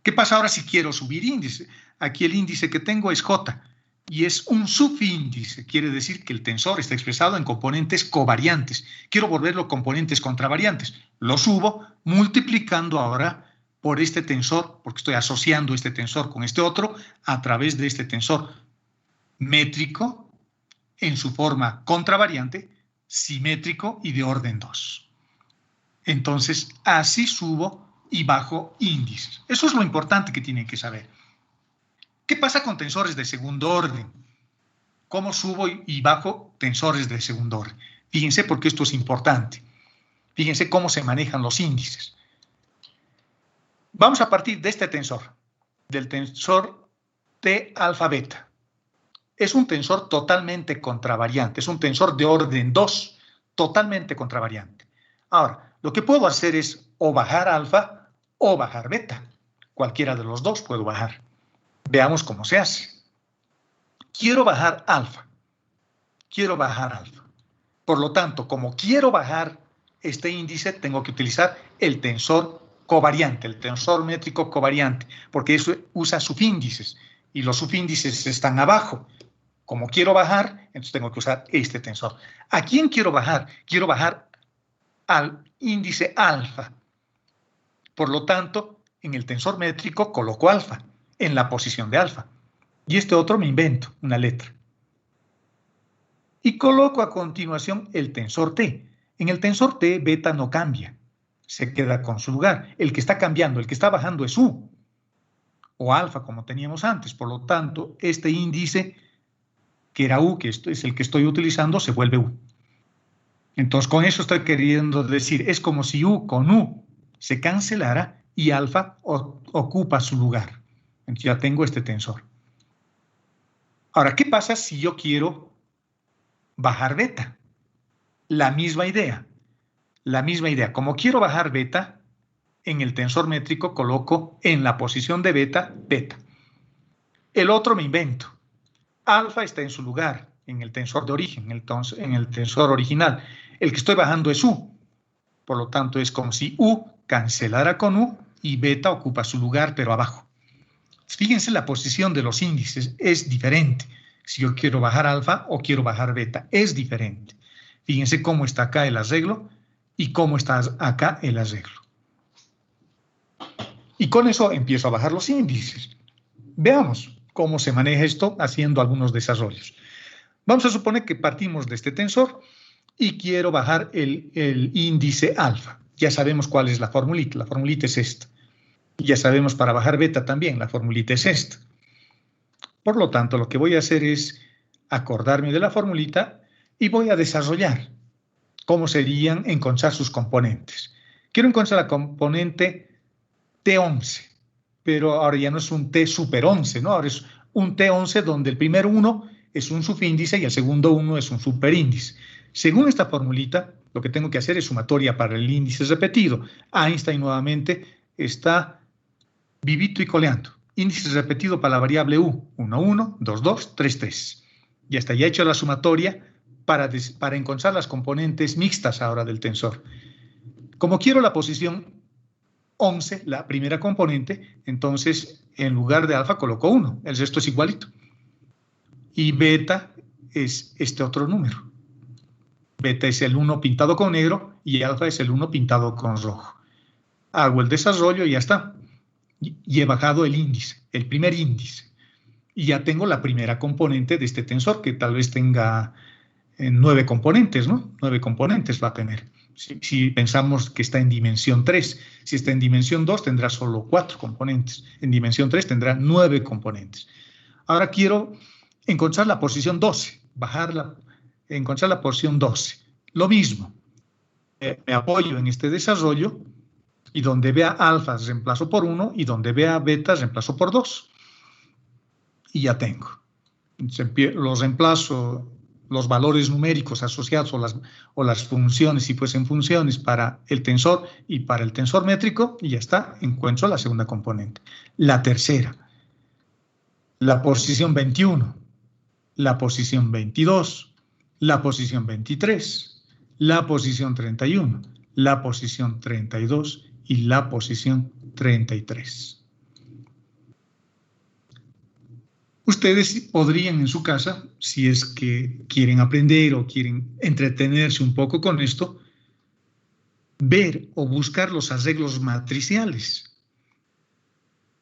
¿Qué pasa ahora si quiero subir índice? Aquí el índice que tengo es J. y es un subíndice. Quiere decir que el tensor está expresado en componentes covariantes. Quiero volverlo componentes contravariantes. Lo subo multiplicando ahora por este tensor, porque estoy asociando este tensor con este otro, a través de este tensor métrico en su forma contravariante, simétrico y de orden 2. Entonces, así subo y bajo índices. Eso es lo importante que tienen que saber. ¿Qué pasa con tensores de segundo orden? ¿Cómo subo y bajo tensores de segundo orden? Fíjense porque esto es importante. Fíjense cómo se manejan los índices. Vamos a partir de este tensor, del tensor T alfa beta. Es un tensor totalmente contravariante, es un tensor de orden 2, totalmente contravariante. Ahora, lo que puedo hacer es o bajar alfa o bajar beta. Cualquiera de los dos puedo bajar. Veamos cómo se hace. Quiero bajar alfa. Quiero bajar alfa. Por lo tanto, como quiero bajar este índice, tengo que utilizar el tensor covariante, el tensor métrico covariante, porque eso usa subíndices y los subíndices están abajo. Como quiero bajar, entonces tengo que usar este tensor. ¿A quién quiero bajar? Quiero bajar al índice alfa. Por lo tanto, en el tensor métrico coloco alfa en la posición de alfa. Y este otro me invento una letra. Y coloco a continuación el tensor T. En el tensor T, beta no cambia. Se queda con su lugar. El que está cambiando, el que está bajando es U. O alfa, como teníamos antes. Por lo tanto, este índice, que era U, que es el que estoy utilizando, se vuelve U. Entonces, con eso estoy queriendo decir, es como si U con U se cancelara y alfa ocupa su lugar. Entonces, ya tengo este tensor. Ahora, ¿qué pasa si yo quiero bajar beta? La misma idea. La misma idea. Como quiero bajar beta, en el tensor métrico coloco en la posición de beta, beta. El otro me invento. Alfa está en su lugar, en el tensor de origen, en el tensor original. El que estoy bajando es U. Por lo tanto, es como si U cancelara con U y beta ocupa su lugar, pero abajo. Fíjense, la posición de los índices es diferente. Si yo quiero bajar alfa o quiero bajar beta, es diferente. Fíjense cómo está acá el arreglo y cómo está acá el arreglo. Y con eso empiezo a bajar los índices. Veamos cómo se maneja esto haciendo algunos desarrollos. Vamos a suponer que partimos de este tensor y quiero bajar el índice alfa. Ya sabemos cuál es la formulita. La formulita es esta. Y ya sabemos para bajar beta también, la formulita es esta. Por lo tanto, lo que voy a hacer es acordarme de la formulita y voy a desarrollar cómo serían encontrar sus componentes. Quiero encontrar la componente T11, pero ahora ya no es un T super 11, ¿no? Ahora es un T11 donde el primer 1 es un subíndice y el segundo 1 es un superíndice. Según esta formulita, lo que tengo que hacer es sumatoria para el índice repetido. Einstein nuevamente está vivito y coleando. Índice repetido para la variable U, 1, 1, 2, 2, 3, 3. Ya está, ya he hecho la sumatoria para encontrar las componentes mixtas ahora del tensor. Como quiero la posición 11, la primera componente, entonces en lugar de alfa coloco 1, el resto es igualito. Y beta es este otro número. Beta es el 1 pintado con negro y alfa es el 1 pintado con rojo. Hago el desarrollo y ya está. Y he bajado el índice, el primer índice. Y ya tengo la primera componente de este tensor, que tal vez tenga 9 componentes, ¿no? 9 componentes va a tener. Si pensamos que está en dimensión 3, si está en dimensión 2 tendrá solo 4 componentes. En dimensión 3 tendrá 9 componentes. Ahora quiero encontrar la posición 12, encontrar la posición 12. Lo mismo, me apoyo en este desarrollo y donde vea alfa reemplazo por 1 y donde vea beta reemplazo por 2. Y ya tengo. Los reemplazo, los valores numéricos asociados o las funciones, si fuesen funciones, para el tensor y para el tensor métrico, y ya está, encuentro la segunda componente. La tercera, la posición 21, la posición 22, la posición 23, la posición 31, la posición 32 y la posición 33. Ustedes podrían en su casa, si es que quieren aprender o quieren entretenerse un poco con esto, ver o buscar los arreglos matriciales.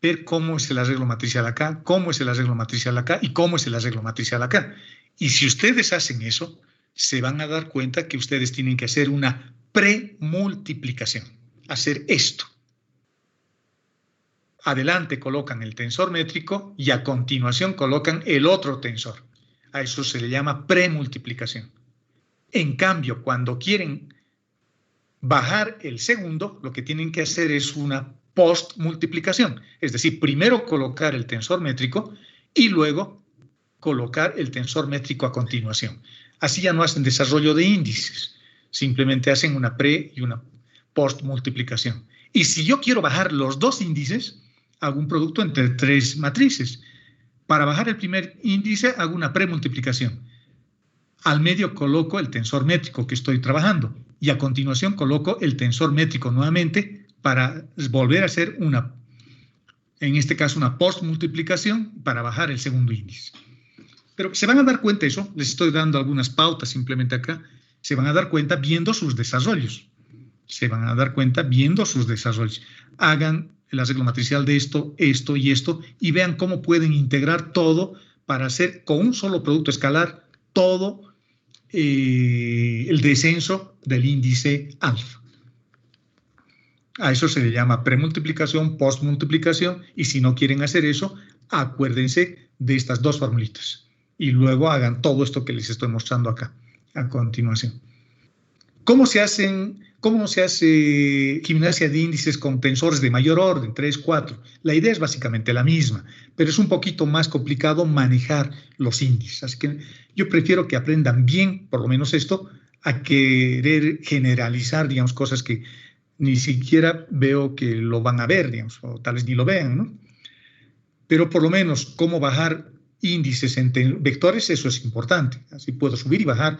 Ver cómo es el arreglo matricial acá, cómo es el arreglo matricial acá y cómo es el arreglo matricial acá. Y si ustedes hacen eso, se van a dar cuenta que ustedes tienen que hacer una premultiplicación, hacer esto. Adelante colocan el tensor métrico y a continuación colocan el otro tensor. A eso se le llama premultiplicación. En cambio, cuando quieren bajar el segundo, lo que tienen que hacer es una postmultiplicación. Es decir, primero colocar el tensor métrico y luego colocar el tensor métrico a continuación. Así ya no hacen desarrollo de índices, simplemente hacen una pre y una postmultiplicación. Y si yo quiero bajar los dos índices, hago un producto entre tres matrices. Para bajar el primer índice, hago una premultiplicación. Al medio coloco el tensor métrico que estoy trabajando y a continuación coloco el tensor métrico nuevamente para volver a hacer una, en este caso, una postmultiplicación para bajar el segundo índice. Pero se van a dar cuenta de eso, les estoy dando algunas pautas simplemente acá, se van a dar cuenta viendo sus desarrollos. Se van a dar cuenta viendo sus desarrollos. Hagan el arreglo matricial de esto, esto y esto y vean cómo pueden integrar todo para hacer con un solo producto escalar todo el descenso del índice alfa. A eso se le llama premultiplicación, postmultiplicación, y si no quieren hacer eso, acuérdense de estas dos formulitas y luego hagan todo esto que les estoy mostrando acá a continuación. ¿Cómo se hace gimnasia de índices con tensores de mayor orden, 3, 4? La idea es básicamente la misma, pero es un poquito más complicado manejar los índices. Así que yo prefiero que aprendan bien, por lo menos esto, a querer generalizar, digamos, cosas que ni siquiera veo que lo van a ver, digamos, o tal vez ni lo vean, ¿no? Pero por lo menos cómo bajar índices en vectores, eso es importante. Así puedo subir y bajar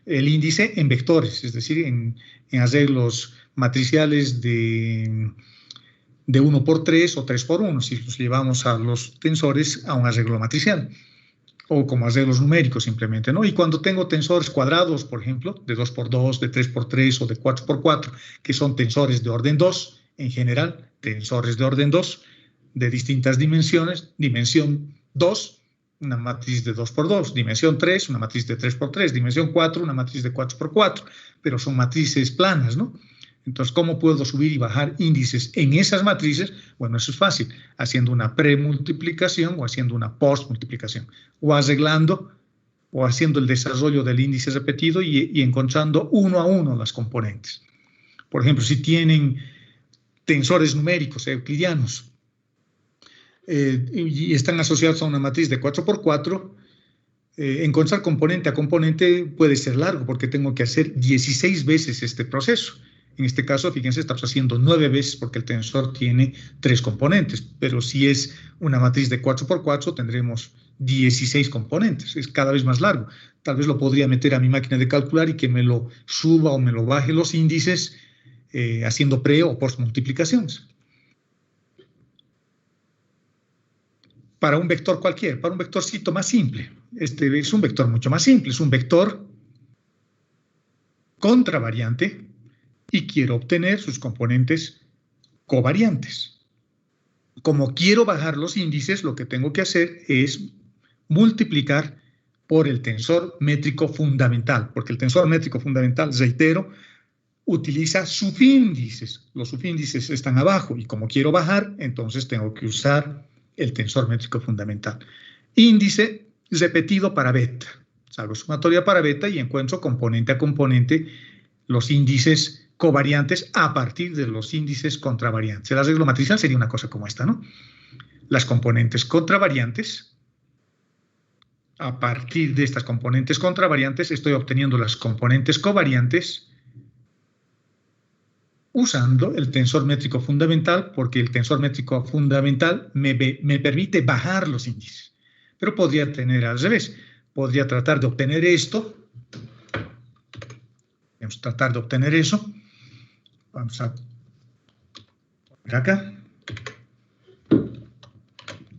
el índice en vectores, es decir, en arreglos matriciales de 1 por 3 o 3 por 1, si los llevamos a los tensores a un arreglo matricial, o como arreglos numéricos simplemente, ¿no? Y cuando tengo tensores cuadrados, por ejemplo, de 2 por 2, de 3 por 3 o de 4 por 4, que son tensores de orden 2, en general, tensores de orden 2, de distintas dimensiones, dimensión 2, una matriz de 2 por 2, dimensión 3, una matriz de 3 por 3, dimensión 4, una matriz de 4 por 4, pero son matrices planas, ¿no? Entonces, ¿cómo puedo subir y bajar índices en esas matrices? Bueno, eso es fácil, haciendo una premultiplicación o haciendo una postmultiplicación, o arreglando o haciendo el desarrollo del índice repetido y encontrando uno a uno las componentes. Por ejemplo, si tienen tensores numéricos euclidianos, y están asociados a una matriz de 4 por 4, encontrar componente a componente puede ser largo porque tengo que hacer 16 veces este proceso. En este caso, fíjense, estamos haciendo 9 veces porque el tensor tiene 3 componentes, pero si es una matriz de 4 por 4 tendremos 16 componentes, es cada vez más largo. Tal vez lo podría meter a mi máquina de calcular y que me lo suba o me lo baje los índices haciendo pre o post multiplicaciones. Para un vector cualquiera, para un vectorcito más simple. Este es un vector mucho más simple, es un vector contravariante y quiero obtener sus componentes covariantes. Como quiero bajar los índices, lo que tengo que hacer es multiplicar por el tensor métrico fundamental, porque el tensor métrico fundamental, reitero, utiliza subíndices. Los subíndices están abajo y como quiero bajar, entonces tengo que usar el tensor métrico fundamental. Índice repetido para beta. Salgo sumatoria para beta y encuentro componente a componente los índices covariantes a partir de los índices contravariantes. El arreglo matricial sería una cosa como esta, ¿no? Las componentes contravariantes, a partir de estas componentes contravariantes estoy obteniendo las componentes covariantes usando el tensor métrico fundamental, porque el tensor métrico fundamental me permite bajar los índices. Pero podría tener al revés. Podría tratar de obtener esto. Vamos a tratar de obtener eso. Vamos a poner acá.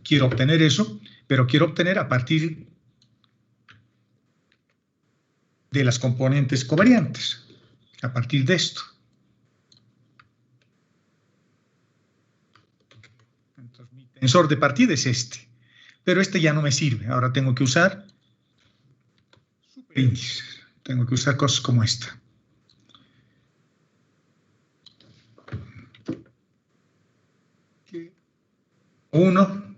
Quiero obtener eso, pero quiero obtener a partir de las componentes covariantes, a partir de esto. Entonces, mi tensor de partida es este, pero este ya no me sirve. Ahora tengo que usar superíndices, tengo que usar cosas como esta. Uno.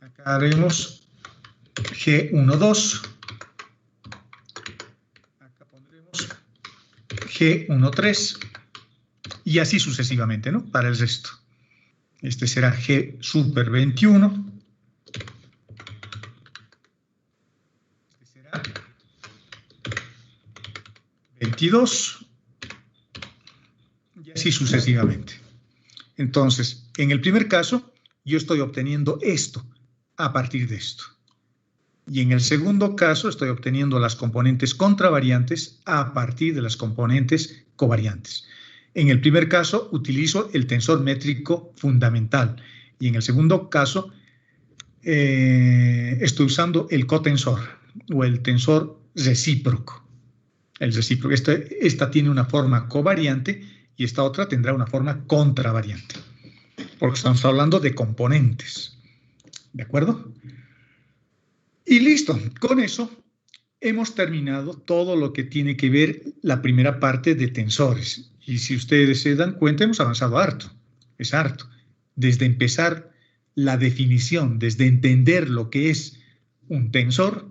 Acá haremos G12. Acá pondremos G13. Y así sucesivamente, ¿no? Para el resto. Este será G super 21. Este será 22. Y así sucesivamente. Entonces, en el primer caso, yo estoy obteniendo esto a partir de esto. Y en el segundo caso, estoy obteniendo las componentes contravariantes a partir de las componentes covariantes. En el primer caso, utilizo el tensor métrico fundamental. Y en el segundo caso, estoy usando el cotensor o el tensor recíproco. El recíproco. Esta tiene una forma covariante y esta otra tendrá una forma contravariante, porque estamos hablando de componentes. ¿De acuerdo? Y listo. Con eso hemos terminado todo lo que tiene que ver la primera parte de tensores. Y si ustedes se dan cuenta, hemos avanzado harto. Es harto. Desde empezar la definición, desde entender lo que es un tensor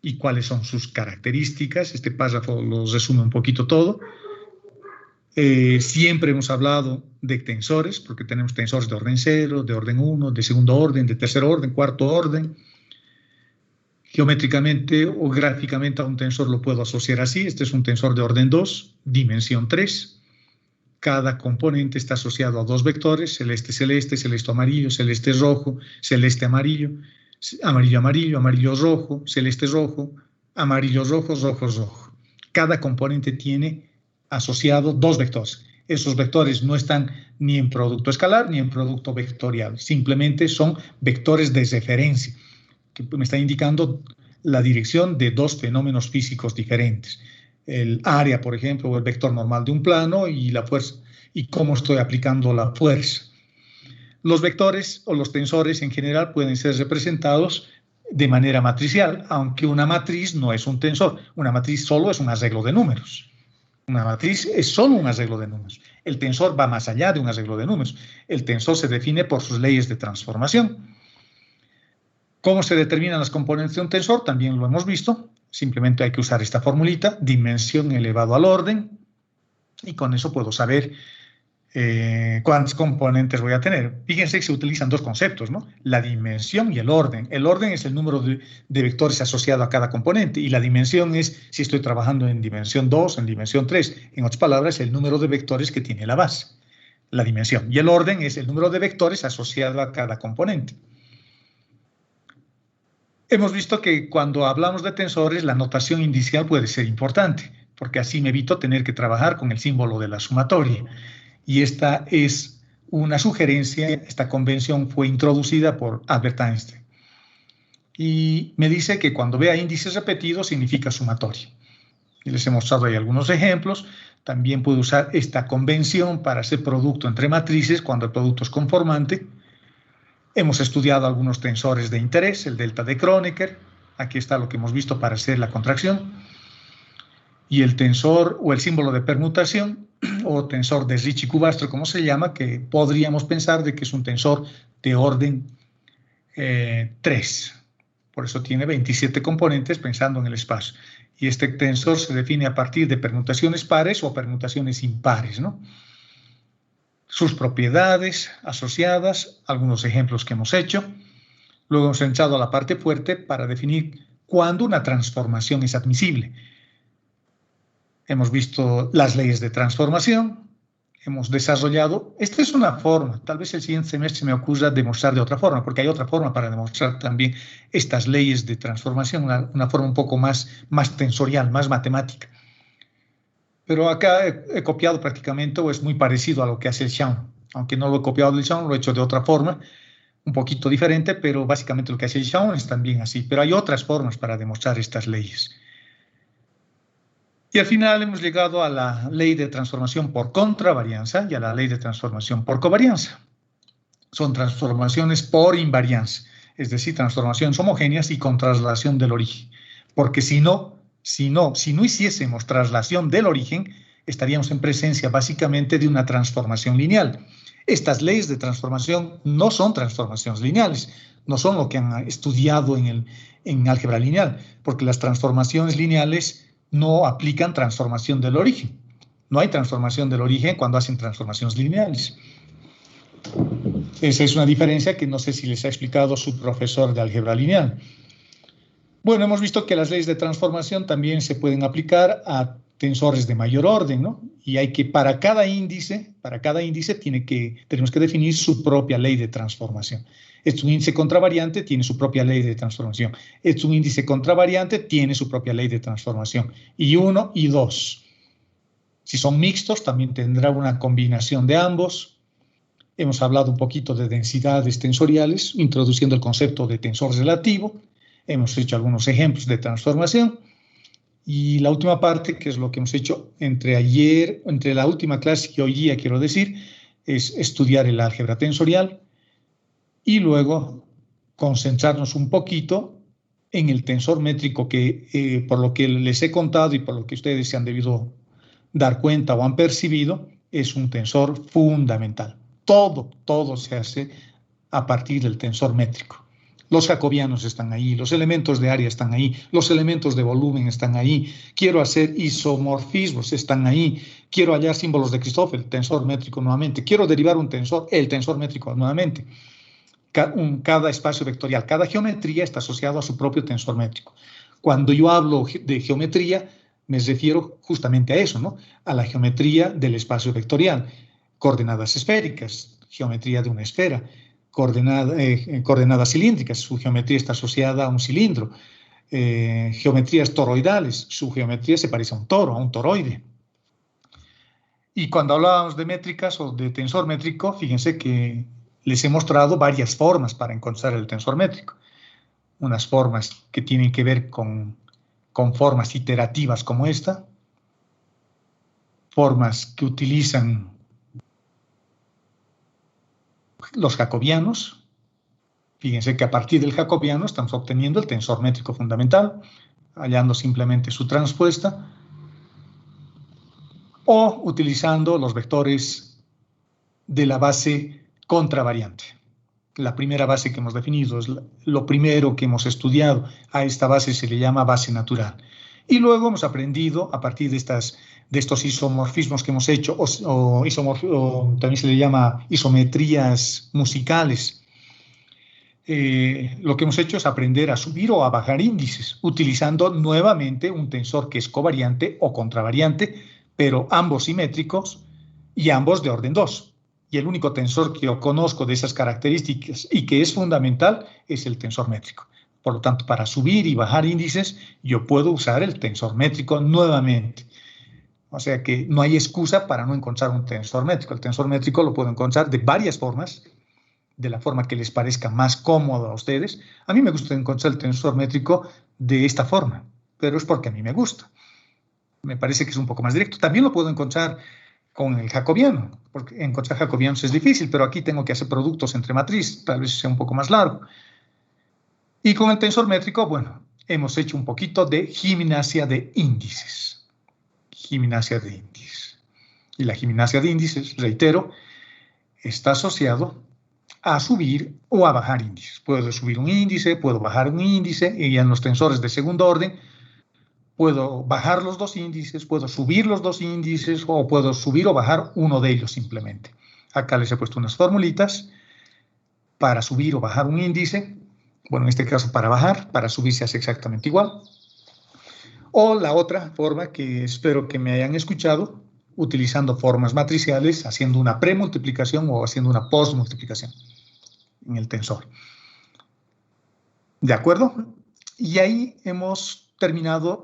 y cuáles son sus características. Este párrafo lo resume un poquito todo. Siempre hemos hablado de tensores, porque tenemos tensores de orden 0, de orden 1, de segundo orden, de tercer orden, cuarto orden. Geométricamente o gráficamente a un tensor lo puedo asociar así. Este es un tensor de orden 2, dimensión 3. Cada componente está asociado a dos vectores, celeste-celeste, celeste-amarillo, celeste-rojo, celeste-amarillo, amarillo-amarillo, amarillo-rojo, celeste-rojo, amarillo-rojo, rojo-rojo. Cada componente tiene asociado dos vectores. Esos vectores no están ni en producto escalar ni en producto vectorial. Simplemente son vectores de referencia que me están indicando la dirección de dos fenómenos físicos diferentes. El área, por ejemplo, o el vector normal de un plano y la fuerza, y cómo estoy aplicando la fuerza. Los vectores o los tensores en general pueden ser representados de manera matricial, aunque una matriz no es un tensor. Una matriz solo es un arreglo de números. Una matriz es solo un arreglo de números. El tensor va más allá de un arreglo de números. El tensor se define por sus leyes de transformación. ¿Cómo se determinan las componentes de un tensor? También lo hemos visto. Simplemente hay que usar esta formulita, dimensión elevado al orden, y con eso puedo saber cuántas componentes voy a tener. Fíjense que se utilizan dos conceptos, ¿no? La dimensión y el orden. El orden es el número de vectores asociado a cada componente, y la dimensión es si estoy trabajando en dimensión 2, en dimensión 3. En otras palabras, el número de vectores que tiene la base, la dimensión. Y el orden es el número de vectores asociado a cada componente. Hemos visto que cuando hablamos de tensores, la notación inicial puede ser importante, porque así me evito tener que trabajar con el símbolo de la sumatoria. Y esta es una sugerencia, esta convención fue introducida por Albert Einstein. Y me dice que cuando vea índices repetidos significa sumatoria. Y les he mostrado ahí algunos ejemplos. También puedo usar esta convención para hacer producto entre matrices cuando el producto es conformante. Hemos estudiado algunos tensores de interés, el delta de Kronecker. Aquí está lo que hemos visto para hacer la contracción. Y el tensor o el símbolo de permutación, o tensor de Ricci-Cubastro, como se llama, que podríamos pensar de que es un tensor de orden 3. Por eso tiene 27 componentes pensando en el espacio. Y este tensor se define a partir de permutaciones pares o permutaciones impares, ¿no? Sus propiedades asociadas, algunos ejemplos que hemos hecho. Luego hemos entrado a la parte fuerte para definir cuándo una transformación es admisible. Hemos visto las leyes de transformación, hemos desarrollado. Esta es una forma, tal vez el siguiente semestre me ocurra demostrar de otra forma, porque hay otra forma para demostrar también estas leyes de transformación, una forma un poco más tensorial, más matemática. Pero acá he copiado prácticamente, o es muy parecido a lo que hace el Shawn, aunque no lo he copiado de Lichon, lo he hecho de otra forma, un poquito diferente, pero básicamente lo que hace Lichon es también así. Pero hay otras formas para demostrar estas leyes. Y al final hemos llegado a la ley de transformación por contravarianza y a la ley de transformación por covarianza. Son transformaciones por invarianza, es decir, transformaciones homogéneas y con traslación del origen. Porque si no hiciésemos traslación del origen, estaríamos en presencia básicamente de una transformación lineal. Estas leyes de transformación no son transformaciones lineales, no son lo que han estudiado en álgebra lineal, porque las transformaciones lineales no aplican transformación del origen. No hay transformación del origen cuando hacen transformaciones lineales. Esa es una diferencia que no sé si les ha explicado su profesor de álgebra lineal. Bueno, hemos visto que las leyes de transformación también se pueden aplicar a tensores de mayor orden, ¿no? Y hay que, para cada índice tenemos que definir su propia ley de transformación. Es un índice contravariante, tiene su propia ley de transformación. Es un índice contravariante, tiene su propia ley de transformación. Y 1 y 2. Si son mixtos, también tendrá una combinación de ambos. Hemos hablado un poquito de densidades tensoriales, introduciendo el concepto de tensor relativo. Hemos hecho algunos ejemplos de transformación. Y la última parte, que es lo que hemos hecho entre la última clase y hoy día, quiero decir, es estudiar el álgebra tensorial y luego concentrarnos un poquito en el tensor métrico que, por lo que les he contado y por lo que ustedes se han debido dar cuenta o han percibido, es un tensor fundamental. Todo se hace a partir del tensor métrico. Los jacobianos están ahí, los elementos de área están ahí, los elementos de volumen están ahí. Quiero hacer isomorfismos, están ahí. Quiero hallar símbolos de Christophe, el tensor métrico nuevamente. Quiero derivar un tensor, el tensor métrico nuevamente. Cada espacio vectorial, cada geometría está asociado a su propio tensor métrico. Cuando yo hablo de geometría, me refiero justamente a eso, ¿no? A la geometría del espacio vectorial. Coordenadas esféricas, geometría de una esfera. Coordenadas cilíndricas, su geometría está asociada a un cilindro. Geometrías toroidales, su geometría se parece a un toro, a un toroide. Y cuando hablábamos de métricas o de tensor métrico, fíjense que les he mostrado varias formas para encontrar el tensor métrico. Unas formas que tienen que ver con formas iterativas como esta, formas que utilizan los jacobianos. Fíjense que a partir del jacobiano estamos obteniendo el tensor métrico fundamental, hallando simplemente su transpuesta, o utilizando los vectores de la base contravariante. La primera base que hemos definido es lo primero que hemos estudiado. A esta base se le llama base natural. Y luego hemos aprendido, a partir de estos isomorfismos que hemos hecho, o también se le llama isometrías musicales, lo que hemos hecho es aprender a subir o a bajar índices, utilizando nuevamente un tensor que es covariante o contravariante, pero ambos simétricos y ambos de orden 2. Y el único tensor que yo conozco de esas características y que es fundamental es el tensor métrico. Por lo tanto, para subir y bajar índices, yo puedo usar el tensor métrico nuevamente. O sea que no hay excusa para no encontrar un tensor métrico. El tensor métrico lo puedo encontrar de varias formas, de la forma que les parezca más cómodo a ustedes. A mí me gusta encontrar el tensor métrico de esta forma, pero es porque a mí me gusta. Me parece que es un poco más directo. También lo puedo encontrar con el jacobiano, porque encontrar jacobianos es difícil, pero aquí tengo que hacer productos entre matrices, tal vez sea un poco más largo. Y con el tensor métrico, bueno, hemos hecho un poquito de gimnasia de índices. Gimnasia de índices. Y la gimnasia de índices, reitero, está asociado a subir o a bajar índices. Puedo subir un índice, puedo bajar un índice, y en los tensores de segundo orden puedo bajar los dos índices, puedo subir los dos índices, o puedo subir o bajar uno de ellos simplemente. Acá les he puesto unas formulitas para subir o bajar un índice. Bueno, en este caso para bajar, para subir se hace exactamente igual. O la otra forma que espero que me hayan escuchado, utilizando formas matriciales, haciendo una premultiplicación o haciendo una postmultiplicación en el tensor. ¿De acuerdo? Y ahí hemos terminado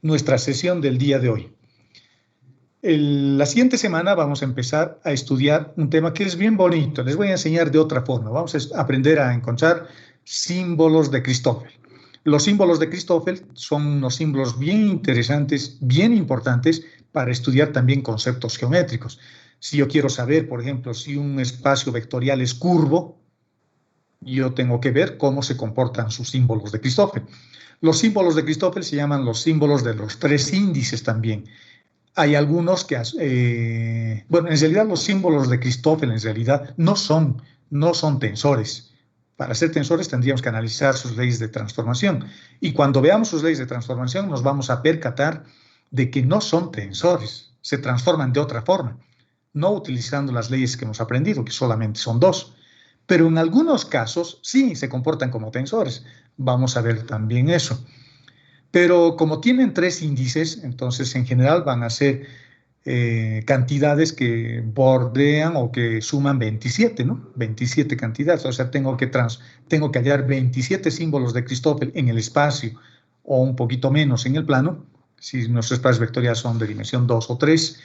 nuestra sesión del día de hoy. La siguiente semana vamos a empezar a estudiar un tema que es bien bonito. Les voy a enseñar de otra forma. Vamos a aprender a encontrar símbolos de Christoffel. Los símbolos de Christoffel son unos símbolos bien interesantes, bien importantes para estudiar también conceptos geométricos. Si yo quiero saber, por ejemplo, si un espacio vectorial es curvo, yo tengo que ver cómo se comportan sus símbolos de Christoffel. Los símbolos de Christoffel se llaman los símbolos de los tres índices también. Hay algunos que, bueno, en realidad los símbolos de Christoffel en realidad no son tensores. Para ser tensores tendríamos que analizar sus leyes de transformación. Y cuando veamos sus leyes de transformación nos vamos a percatar de que no son tensores, se transforman de otra forma, no utilizando las leyes que hemos aprendido, que solamente son dos. Pero en algunos casos sí se comportan como tensores. Vamos a ver también eso. Pero como tienen tres índices, entonces en general van a ser cantidades que bordean o que suman 27, ¿no? 27 cantidades. O sea, tengo que hallar 27 símbolos de Christoffel en el espacio o un poquito menos en el plano, si nuestros espacios vectoriales son de dimensión 2 o 3,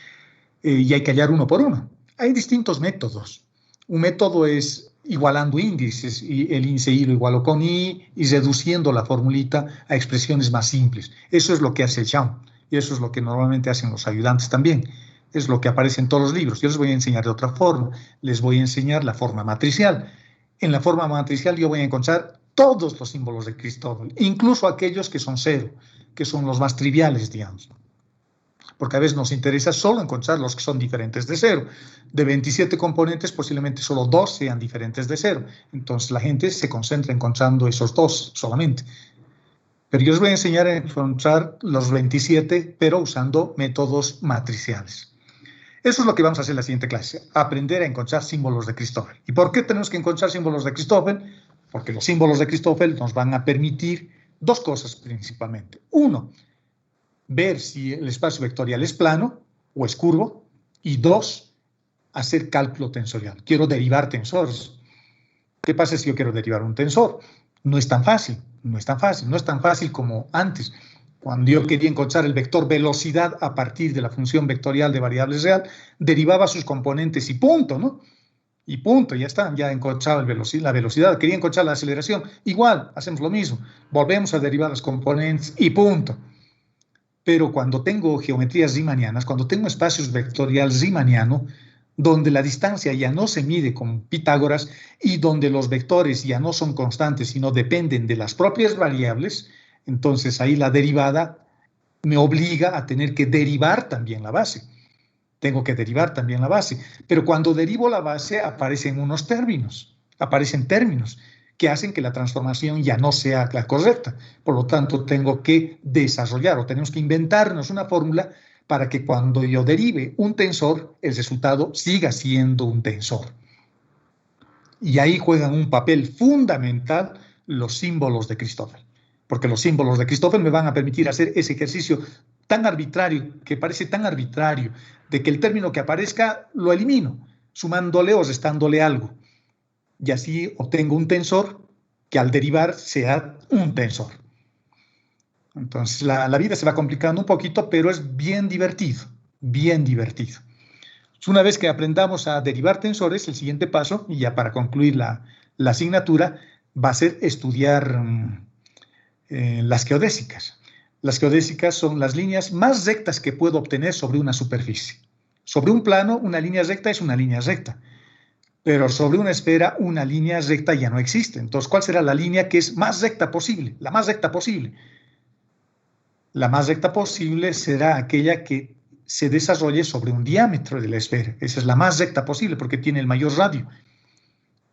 y hay que hallar uno por uno. Hay distintos métodos. Un método es igualando índices, y el índice I lo igualo con I, y reduciendo la formulita a expresiones más simples. Eso es lo que hace el Schaum, y eso es lo que normalmente hacen los ayudantes también. Es lo que aparece en todos los libros. Yo les voy a enseñar de otra forma. Les voy a enseñar la forma matricial. En la forma matricial yo voy a encontrar todos los símbolos de Christoffel, incluso aquellos que son cero, que son los más triviales, digamos. Porque a veces nos interesa solo encontrar los que son diferentes de cero. De 27 componentes, posiblemente solo 2 sean diferentes de cero. Entonces la gente se concentra encontrando esos 2 solamente. Pero yo les voy a enseñar a encontrar los 27, pero usando métodos matriciales. Eso es lo que vamos a hacer en la siguiente clase, aprender a encontrar símbolos de Christoffel. ¿Y por qué tenemos que encontrar símbolos de Christoffel? Porque los símbolos de Christoffel nos van a permitir dos cosas principalmente. Uno, ver si el espacio vectorial es plano o es curvo. Y dos, hacer cálculo tensorial. Quiero derivar tensores. ¿Qué pasa si yo quiero derivar un tensor? No es tan fácil, no es tan fácil como antes. Cuando yo quería encontrar el vector velocidad a partir de la función vectorial de variables real, derivaba sus componentes y punto, ¿no? Y punto, ya está, ya encontraba la velocidad. Quería encontrar la aceleración, igual, hacemos lo mismo. Volvemos a derivar los componentes y punto. Pero cuando tengo geometrías riemannianas, cuando tengo espacios vectoriales riemanniano, donde la distancia ya no se mide con Pitágoras y donde los vectores ya no son constantes, sino dependen de las propias variables, entonces ahí la derivada me obliga a tener que derivar también la base. Tengo que derivar también la base. Pero cuando derivo la base aparecen unos términos, aparecen términos que hacen que la transformación ya no sea la correcta. Por lo tanto, tengo que desarrollar o tenemos que inventarnos una fórmula para que cuando yo derive un tensor, el resultado siga siendo un tensor. Y ahí juegan un papel fundamental los símbolos de Christoffel, porque los símbolos de Christoffel me van a permitir hacer ese ejercicio tan arbitrario, que parece tan arbitrario, de que el término que aparezca lo elimino, sumándole o restándole algo. Y así obtengo un tensor que al derivar sea un tensor. Entonces la vida se va complicando un poquito, pero es bien divertido, bien divertido. Una vez que aprendamos a derivar tensores, el siguiente paso, y ya para concluir la asignatura, va a ser estudiar las geodésicas. Las geodésicas son las líneas más rectas que puedo obtener sobre una superficie. Sobre un plano, una línea recta es una línea recta. Pero sobre una esfera, una línea recta ya no existe. Entonces, ¿cuál será la línea que es más recta posible? La más recta posible. La más recta posible será aquella que se desarrolle sobre un diámetro de la esfera. Esa es la más recta posible porque tiene el mayor radio.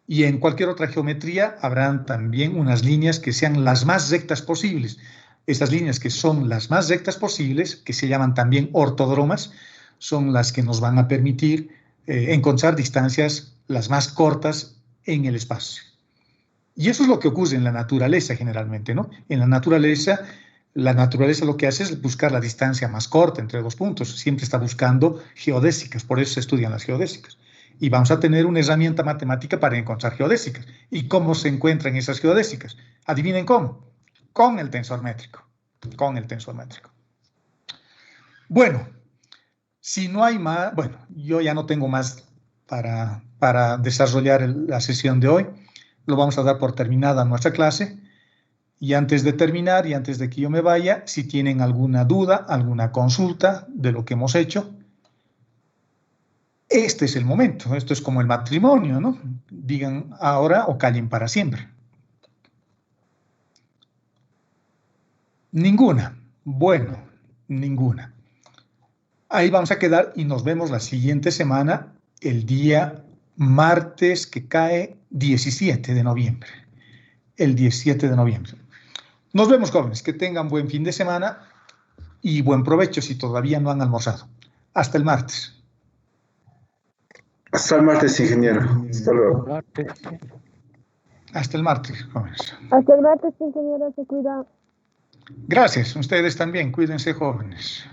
Y en cualquier otra geometría habrán también unas líneas que sean las más rectas posibles. Estas líneas que son las más rectas posibles, que se llaman también ortodromas, son las que nos van a permitir encontrar distancias las más cortas en el espacio. Y eso es lo que ocurre en la naturaleza generalmente, ¿no? En la naturaleza lo que hace es buscar la distancia más corta entre dos puntos. Siempre está buscando geodésicas, por eso se estudian las geodésicas. Y vamos a tener una herramienta matemática para encontrar geodésicas. ¿Y cómo se encuentran esas geodésicas? Adivinen cómo. Con el tensor métrico. Con el tensor métrico. Bueno, Si no hay más, bueno, yo ya no tengo más para desarrollar la sesión de hoy. Lo vamos a dar por terminada nuestra clase. Y antes de terminar y antes de que yo me vaya, si tienen alguna duda, alguna consulta de lo que hemos hecho, este es el momento. Esto es como el matrimonio, ¿no? Digan ahora o callen para siempre. Ninguna. Bueno, ninguna. Ahí vamos a quedar y nos vemos la siguiente semana, el día martes que cae 17 de noviembre. El 17 de noviembre. Nos vemos, jóvenes. Que tengan buen fin de semana y buen provecho si todavía no han almorzado. Hasta el martes. Hasta el martes, ingeniero. Hasta luego. Hasta el martes, jóvenes. Hasta el martes, ingeniero, se cuida. Gracias. Ustedes también. Cuídense, jóvenes.